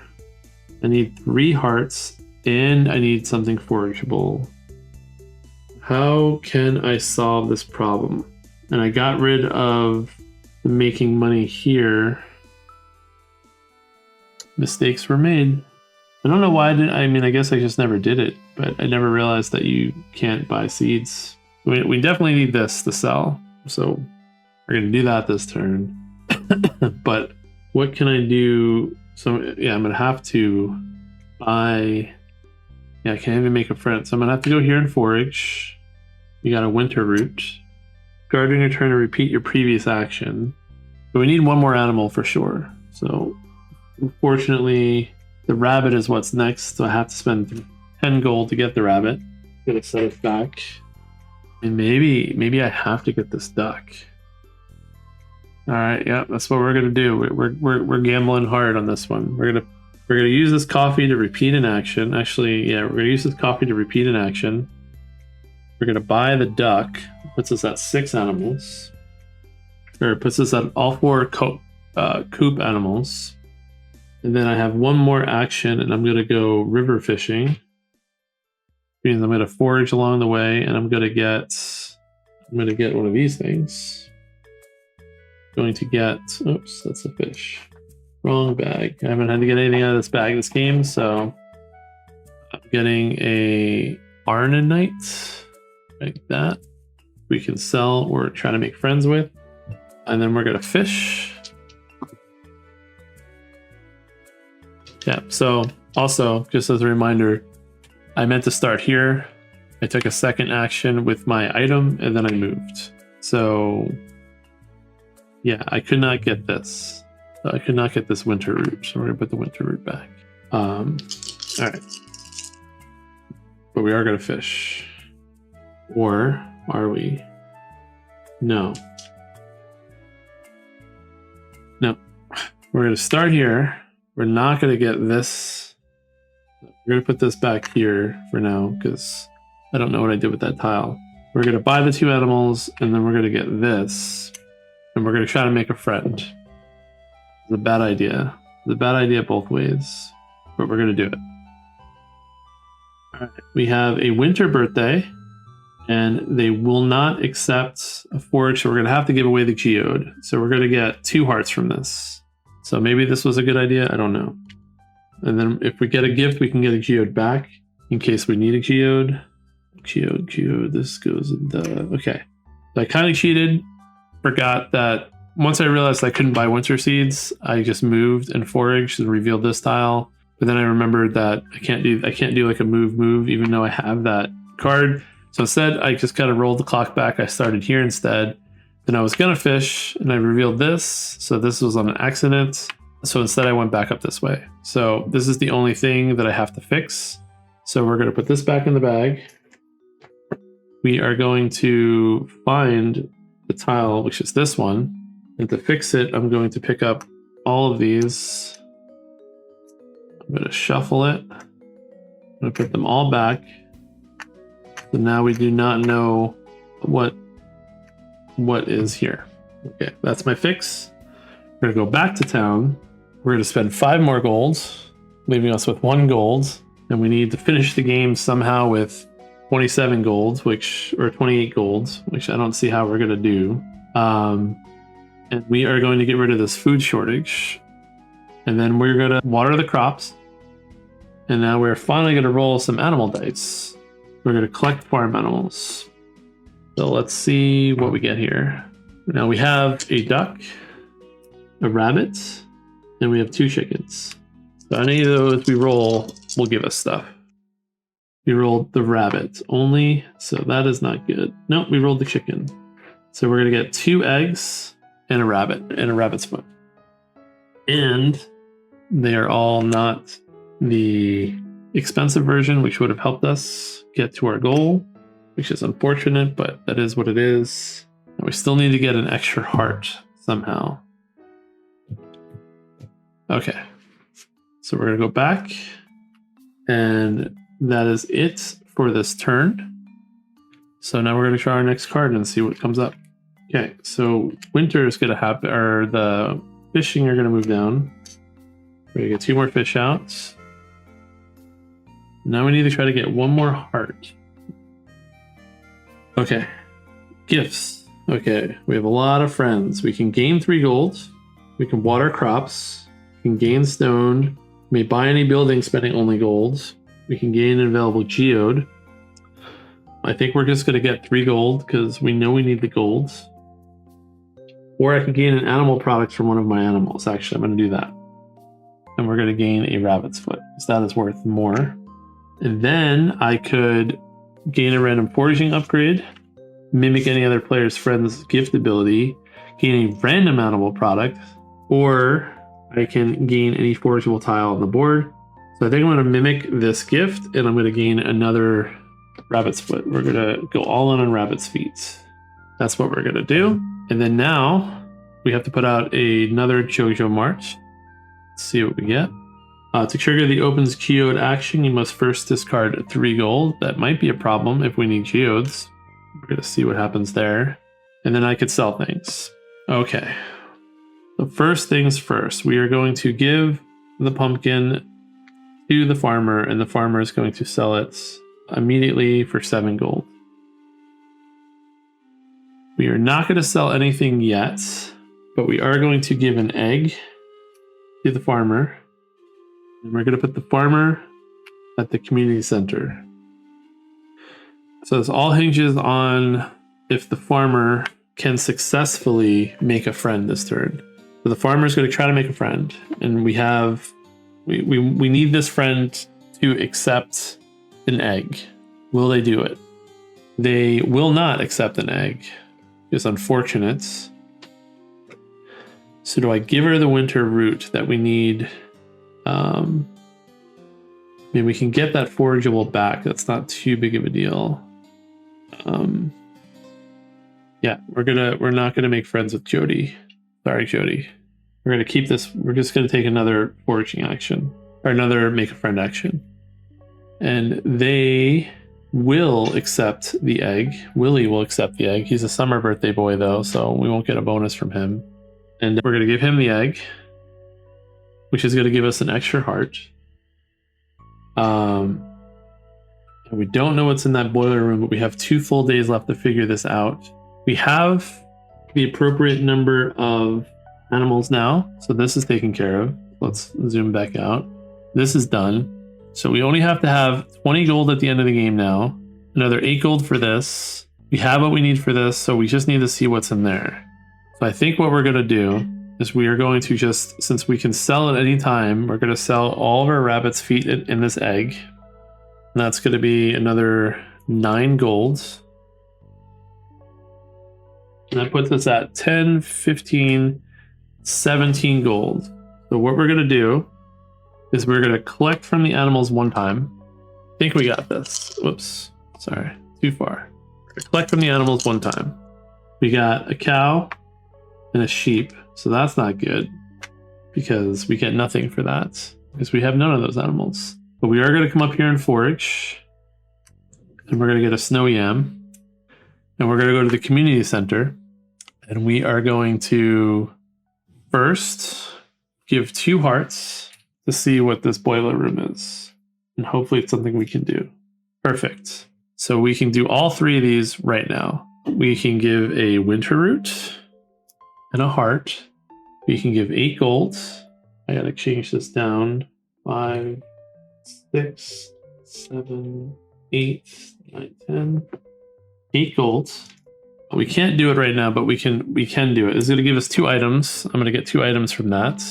I need 3 hearts, and I need something forageable. How can I solve this problem? And I got rid of the making money here. Mistakes were made. I don't know why I didn't. I mean, I guess I just never did it, but I never realized that you can't buy seeds. We definitely need this to sell, so we're going to do that this turn. But what can I do? So yeah, I'm going to have to buy... Yeah, I can't even make a friend. So I'm going to have to go here and forage. You got a winter root. Guard during your turn to repeat your previous action. But we need one more animal for sure. So unfortunately, the rabbit is what's next. So I have to spend 10 gold to get the rabbit. I'm going to set it back. And maybe I have to get this duck. All right, yeah, that's what we're gonna do. We're gambling hard on this one. We're gonna use this coffee to repeat an action. Actually, yeah, we're gonna use this coffee to repeat an action. We're gonna buy the duck. Puts us at 6 animals. Or it puts us at all 4 coop animals. And then I have one more action, and I'm gonna go river fishing. Means I'm gonna forage along the way, and I'm gonna get one of these things. Going to get, oops, that's a fish. Wrong bag. I haven't had to get anything out of this bag this game, so I'm getting a Arnonite. like that. We can sell or try to make friends with. And then we're going to fish. Yeah, so also, just as a reminder, I meant to start here. I took a second action with my item and then I moved. So yeah, I could not get this. I could not get this winter root. So we're going to put the winter root back. All right. But we are going to fish. Or are we? No. No. We're going to start here. We're not going to get this. We're going to put this back here for now because I don't know what I did with that tile. We're going to buy the 2 animals and then we're going to get this. And we're going to try to make a friend. It's a bad idea. It's a bad idea both ways. But we're going to do it. All right. We have a winter birthday. And they will not accept a forage, so we're going to have to give away the geode. So we're going to get 2 hearts from this. So maybe this was a good idea. I don't know. And then if we get a gift, we can get a geode back in case we need a geode. Geode. This goes in the... Okay. So I kind of cheated. Forgot that once I realized I couldn't buy winter seeds, I just moved and foraged and revealed this tile. But then I remembered that I can't do like a move, even though I have that card. So instead, I just kind of rolled the clock back. I started here instead. Then I was going to fish, and I revealed this. So this was on an accident. So instead, I went back up this way. So this is the only thing that I have to fix. So we're going to put this back in the bag. We are going to find the tile, which is this one. And to fix it, I'm going to pick up all of these. I'm going to shuffle it. I'm going to put them all back. So now we do not know what is here. Okay, that's my fix. We're gonna go back to town. We're gonna spend 5 more golds, leaving us with 1 gold. And we need to finish the game somehow with 27 golds, or 28 golds, which I don't see how we're gonna do. And we are going to get rid of this food shortage. And then we're gonna water the crops. And now we're finally gonna roll some animal dice. We're going to collect farm animals. So let's see what we get here. Now we have a duck, a rabbit, and we have 2 chickens. So any of those we roll will give us stuff. We rolled the rabbit only, so that is not good. Nope, we rolled the chicken. So we're going to get 2 eggs and a rabbit's foot. And they are all not the expensive version, which would have helped us get to our goal, which is unfortunate, but that is what it is. And we still need to get an extra heart somehow. Okay, so we're gonna go back, and that is it for this turn. So now we're gonna try our next card and see what comes up. Okay, so winter is gonna happen, or the fishing are gonna move down. We're gonna get 2 more fish out. Now we need to try to get 1 more heart. Okay. Gifts. Okay, we have a lot of friends. We can gain 3 gold. We can water crops. We can gain stone. We may buy any building spending only gold. We can gain an available geode. I think we're just going to get 3 gold because we know we need the gold. Or I can gain an animal product from one of my animals. Actually, I'm going to do that. And we're going to gain a rabbit's foot because that is worth more. And then I could gain a random foraging upgrade, mimic any other player's friend's gift ability, gain a random animal product, or I can gain any forageable tile on the board. So I think I'm going to mimic this gift, and I'm going to gain another rabbit's foot. We're going to go all in on rabbit's feet. That's what we're going to do. And then now we have to put out another JoJo March. Let's see what we get. To trigger the opens geode action, you must first discard 3 gold. That might be a problem if we need geodes. We're going to see what happens there. And then I could sell things. Okay. So first things first, we are going to give the pumpkin to the farmer, and the farmer is going to sell it immediately for 7 gold. We are not going to sell anything yet, but we are going to give an egg to the farmer. And we're going to put the farmer at the community center. So this all hinges on if the farmer can successfully make a friend this turn. So the farmer is going to try to make a friend, and we need this friend to accept an egg. Will they do it? They will not accept an egg. It's unfortunate. So do I give her the winter root that we need? I mean, we can get that forageable back. That's not too big of a deal. Yeah, we're not gonna make friends with Jody. Sorry, Jody. We're gonna keep this. We're just gonna take another foraging action or another make a friend action, and they will accept the egg. Willie will accept the egg. He's a summer birthday boy though, so we won't get a bonus from him. And we're gonna give him the egg, which is gonna give us an extra heart. And we don't know what's in that boiler room, but we have 2 full days left to figure this out. We have the appropriate number of animals now, so this is taken care of. Let's zoom back out. This is done. So we only have to have 20 gold at the end of the game now. Another 8 gold for this. We have what we need for this, so we just need to see what's in there. So I think what we're going to do is we are going to just, since we can sell at any time, we're going to sell all of our rabbit's feet in this egg. And that's going to be another 9 gold. And that puts us at 10, 15, 17 gold. So what we're going to do is we're going to collect from the animals one time. I think we got this. Whoops. Sorry. Too far. We're going to collect from the animals one time. We got a cow and a sheep. So that's not good because we get nothing for that because we have none of those animals. But we are going to come up here and forage. And we're going to get a snow yam. And we're going to go to the community center. And we are going to first give 2 hearts to see what this boiler room is. And hopefully it's something we can do. Perfect. So we can do all 3 of these right now. We can give a winter root and a heart. We can give 8 gold. I gotta change this down. 5, 6, 7, 8, 9, 10. 8 gold. We can't do it right now, but we can do it. It's gonna give us 2 items. I'm gonna get 2 items from that.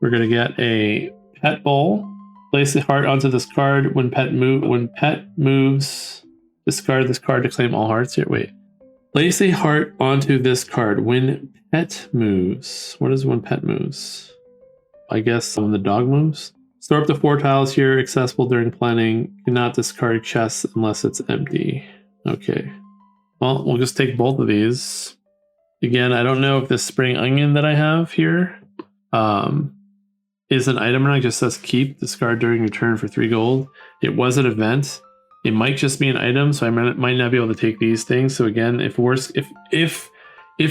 We're gonna get a pet bowl. Place the heart onto this card. When pet moves, discard this card to claim all hearts. Here, wait. Place a heart onto this card when pet moves. What is when pet moves? I guess when the dog moves. Store up to 4 tiles here, accessible during planning. Cannot discard chests unless it's empty. Okay. Well, we'll just take both of these. Again, I don't know if this spring onion that I have here is an item or not. It just says keep, discard during your turn for 3 gold. It was an event. It might just be an item, so I might not be able to take these things. So again, if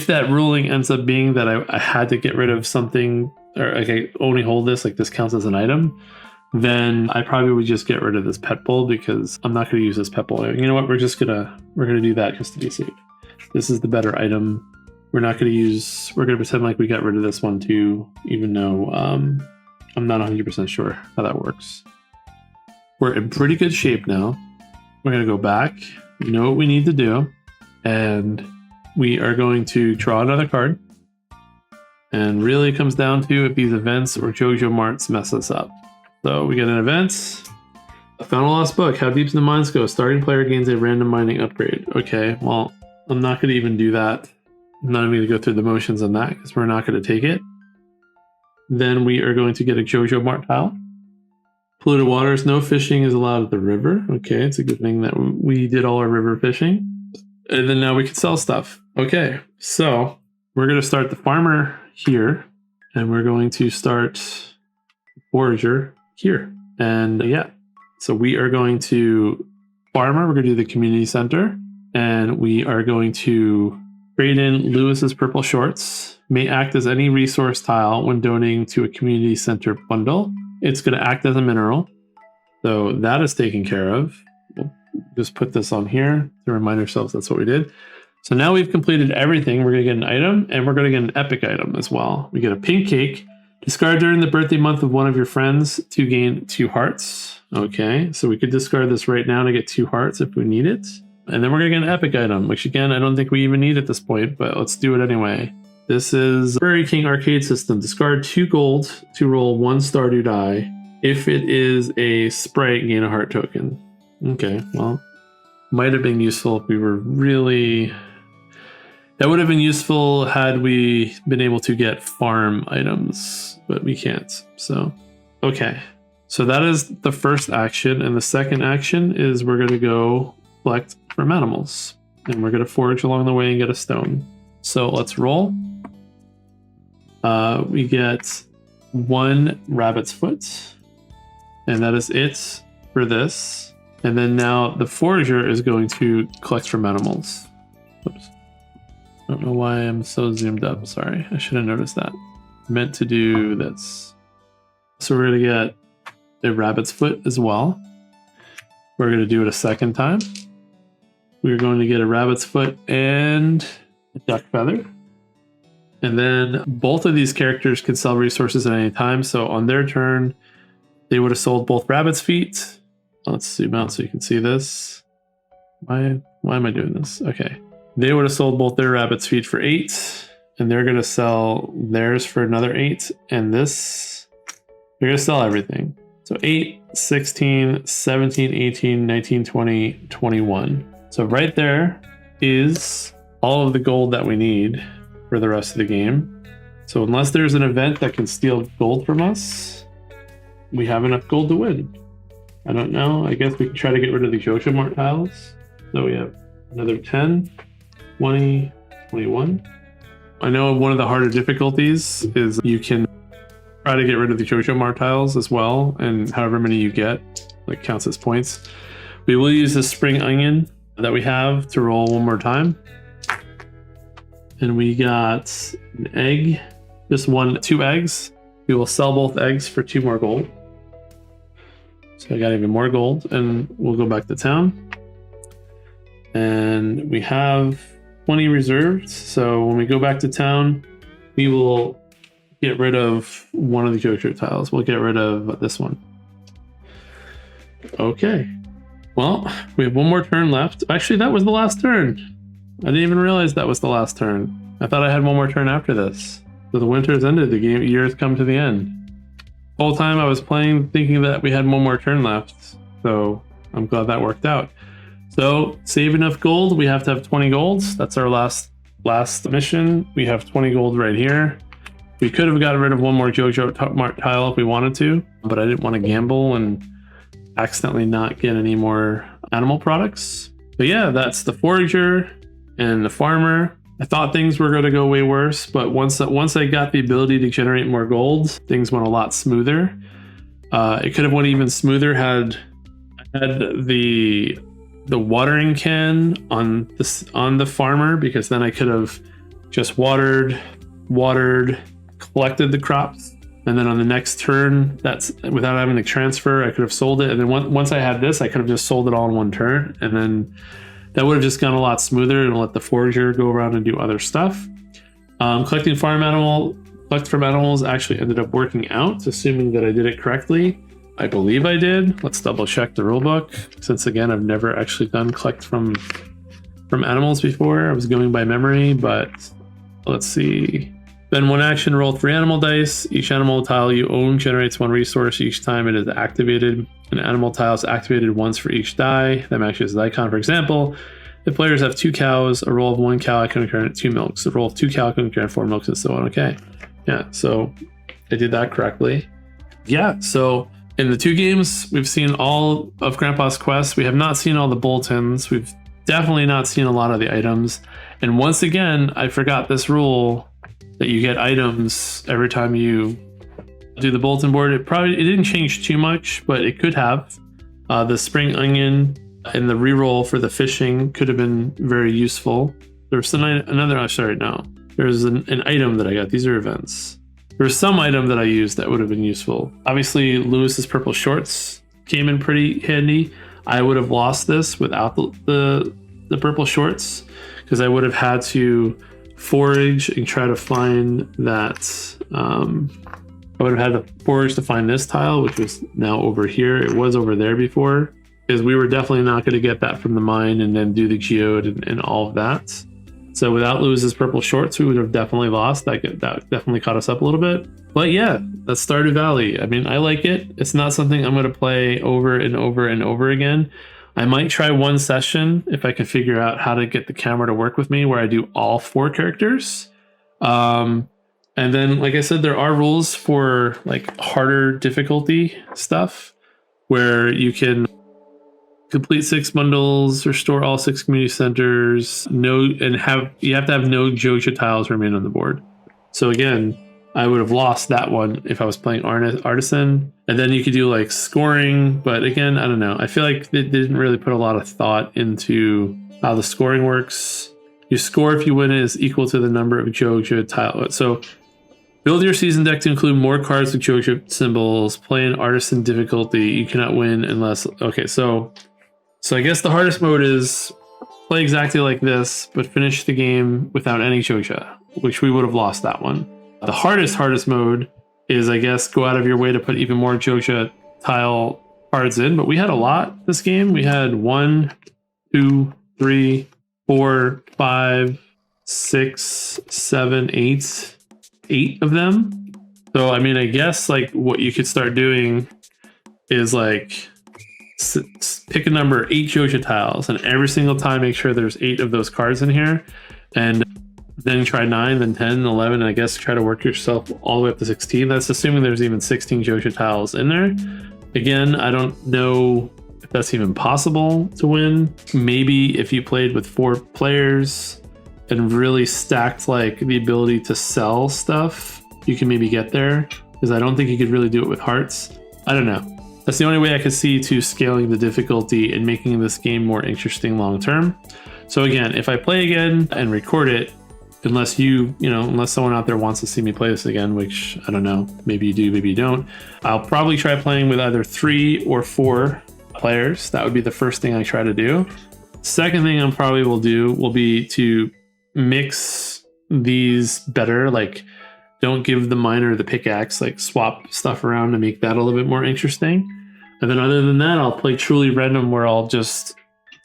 that ruling ends up being that I had to get rid of something, or like I only hold this, like this counts as an item, then I probably would just get rid of this pet bowl because I'm not going to use this pet bowl. You know what? We're gonna do that just to be safe. This is the better item. We're going to pretend like we got rid of this one too, even though I'm not 100% sure how that works. We're in pretty good shape now. We're going to go back. We know what we need to do. And we are going to draw another card. And really it comes down to if these events or JoJo Marts mess us up. So we get an event. I found a lost book. How deep in the mines go? Starting player gains a random mining upgrade. Okay, well, I'm not going to even do that. I'm not even going to go through the motions on that because we're not going to take it. Then we are going to get a JoJo Mart tile. Polluted waters. No fishing is allowed at the river. Okay, it's a good thing that we did all our river fishing. And then now we can sell stuff. Okay, so we're going to start the farmer here. And we're going to start forager here. And yeah, so we are going to farmer. We're going to do the community center. And we are going to trade in Lewis's purple shorts. May act as any resource tile when donating to a community center bundle. It's going to act as a mineral. So that is taken care of. We'll just put this on here to remind ourselves that's what we did. So now we've completed everything. We're going to get an item and we're going to get an epic item as well. We get a pink cake Discard during the birthday month of one of your friends to gain 2 hearts. Okay, so we could discard this right now to get 2 hearts if we need it. And then we're going to get an epic item, which again, I don't think we even need at this point, but let's do it anyway. This is Burger King arcade system. Discard 2 gold to roll 1 Stardew die. If it is a sprite, gain a heart token. Okay, well, might have been useful if we were really... That would have been useful had we been able to get farm items, but we can't. So, okay. So that is the first action, and the second action is we're going to go collect from animals, and we're going to forage along the way and get a stone. So let's roll. We get 1 rabbit's foot, and that is it for this. And then now the forager is going to collect from animals. Oops. I don't know why I'm so zoomed up. Sorry, I should have noticed that. Meant to do this. So we're going to get a rabbit's foot as well. We're going to do it a second time. We're going to get a rabbit's foot and a duck feather. And then both of these characters can sell resources at any time. So on their turn, they would have sold both rabbit's feet. Let's zoom out so you can see this. Why am I doing this? Okay. They would have sold both their rabbit's feet for 8, and they're going to sell theirs for another 8, and this, they're going to sell everything. So 8, 16, 17, 18, 19, 20, 21. So right there is all of the gold that we need for the rest of the game. So unless there's an event that can steal gold from us, we have enough gold to win. I don't know. I guess we can try to get rid of the Jojo Mart tiles. So we have another 10. 20, 21. I know one of the harder difficulties is you can try to get rid of the Jojo Mart tiles as well, and however many you get, like, counts as points. We will use the spring onion that we have to roll one more time. And we got an egg, just 2 eggs. We will sell both eggs for 2 more gold. So I got even more gold, and we'll go back to town. And we have 20 reserved, so when we go back to town, we will get rid of one of the Jojo tiles. We'll get rid of this one. Okay. Well, we have one more turn left. Actually, that was the last turn. I didn't even realize that was the last turn. I thought I had one more turn after this. So the winter's ended, the year has come to the end. The whole time I was playing thinking that we had one more turn left, so I'm glad that worked out. So save enough gold. We have to have 20 golds. That's our last mission. We have 20 gold right here. We could have gotten rid of one more Jojo Mart tile if we wanted to, but I didn't want to gamble and accidentally not get any more animal products. But yeah, that's the forager and the farmer. I thought things were going to go way worse, but once I got the ability to generate more gold, things went a lot smoother. It could have went even smoother had the watering can on the farmer, because then I could have just watered, collected the crops, and then on the next turn, that's without having to transfer, I could have sold it. And then once I had this, I could have just sold it all in one turn, and then that would have just gone a lot smoother and let the forager go around and do other stuff. Collecting from animals actually ended up working out, assuming that I did it correctly. I believe I did. Let's double check the rulebook, since again, I've never actually done collect from animals before. I was going by memory, but let's see. Then one action, roll 3 animal dice. Each animal tile you own generates 1 resource each time it is activated. An animal tile is activated once for each die that matches the icon. For example, if players have 2 cows, a roll of 1 cow can grant 2 milks. A roll of 2 cow can grant 4 milks, and so on. Okay. Yeah, so I did that correctly. Yeah, so in the 2 games, we've seen all of Grandpa's quests. We have not seen all the bulletins. We've definitely not seen a lot of the items. And once again, I forgot this rule that you get items every time you do the bulletin board. It didn't change too much, but it could have. The spring onion and the reroll for the fishing could have been very useful. There's there's an item that I got. These are events. There's some item that I used that would have been useful. Obviously, Lewis's purple shorts came in pretty handy. I would have lost this without the purple shorts, because I would have had to forage and try to find that I would have had to forage to find this tile, which was now over here. It was over there before, because we were definitely not going to get that from the mine and then do the geode and all of that. So without Lewis's purple shorts, we would have definitely lost. That definitely caught us up a little bit. But yeah, that's Stardew Valley. I mean, I like it. It's not something I'm going to play over and over and over again. I might try one session if I can figure out how to get the camera to work with me where I do all 4 characters. And then, like I said, there are rules for like harder difficulty stuff where you can complete 6 bundles, restore all 6 community centers, you have to have no Joja tiles remain on the board. So again, I would have lost that one if I was playing Artisan. And then you could do like scoring, but again, I don't know. I feel like they didn't really put a lot of thought into how the scoring works. You score if you win is equal to the number of Joja tiles. So build your season deck to include more cards with Joja symbols. Play an Artisan difficulty. You cannot win unless... Okay, so I guess the hardest mode is play exactly like this, but finish the game without any Joja, which we would have lost that one. The hardest mode is, I guess, go out of your way to put even more Joja tile cards in, but we had a lot this game. We had 1, 2, 3, 4, 5, 6, 7, 8 of them. So, I mean, I guess like what you could start doing is like pick a number, 8 Joja tiles, and every single time make sure there's 8 of those cards in here, and then try 9, then 10, 11, and I guess try to work yourself all the way up to 16. That's assuming there's even 16 Joja tiles in there. Again, I don't know if that's even possible to win. Maybe if you played with 4 players and really stacked like the ability to sell stuff, you can maybe get there, because I don't think you could really do it with hearts. I don't know. That's the only way I could see to scaling the difficulty and making this game more interesting long term. So again, if I play again and record it, unless unless someone out there wants to see me play this again, which I don't know, maybe you do, maybe you don't, I'll probably try playing with either 3 or 4 players. That would be the first thing I try to do. Second thing I probably will do will be to mix these better, like don't give the miner the pickaxe, like swap stuff around to make that a little bit more interesting. And then other than that, I'll play truly random, where I'll just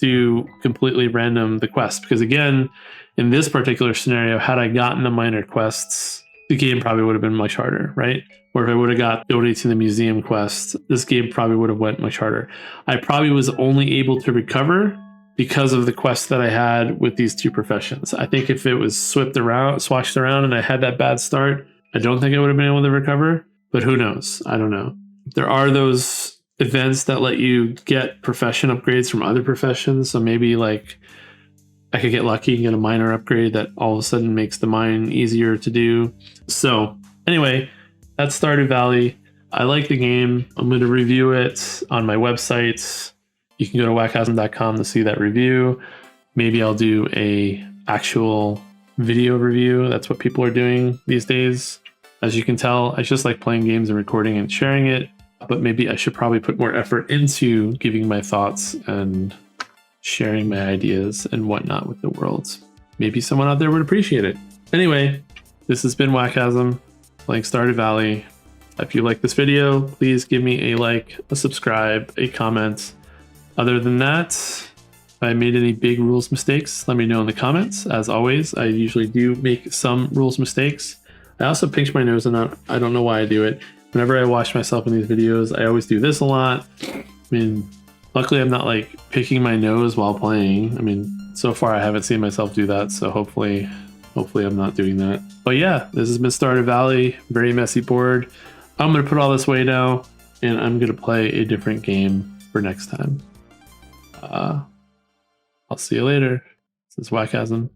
do completely random the quest. Because again, in this particular scenario, had I gotten the minor quests, the game probably would have been much harder, right? Or if I would have got donate to the museum quest, this game probably would have went much harder. I probably was only able to recover because of the quest that I had with these 2 professions. I think if it was switched around and I had that bad start, I don't think I would have been able to recover, but who knows? I don't know. There are those events that let you get profession upgrades from other professions. So maybe like I could get lucky and get a minor upgrade that all of a sudden makes the mine easier to do. So anyway, that's Stardew Valley. I like the game. I'm going to review it on my website. You can go to wakasm.com to see that review. Maybe I'll do a actual video review. That's what people are doing these days. As you can tell, I just like playing games and recording and sharing it. But maybe I should probably put more effort into giving my thoughts and sharing my ideas and whatnot with the world. Maybe someone out there would appreciate it. Anyway, this has been Wakasm playing Stardew Valley. If you like this video, please give me a like, a subscribe, a comment. Other than that, if I made any big rules mistakes, let me know in the comments. As always, I usually do make some rules mistakes. I also pinch my nose, and I don't know why I do it. Whenever I watch myself in these videos, I always do this a lot. I mean, luckily I'm not like picking my nose while playing. I mean, so far I haven't seen myself do that, so hopefully I'm not doing that. But yeah, this has been Stardew Valley, very messy board. I'm gonna put all this away now, and I'm gonna play a different game for next time. I'll see you later. This is Wakasm.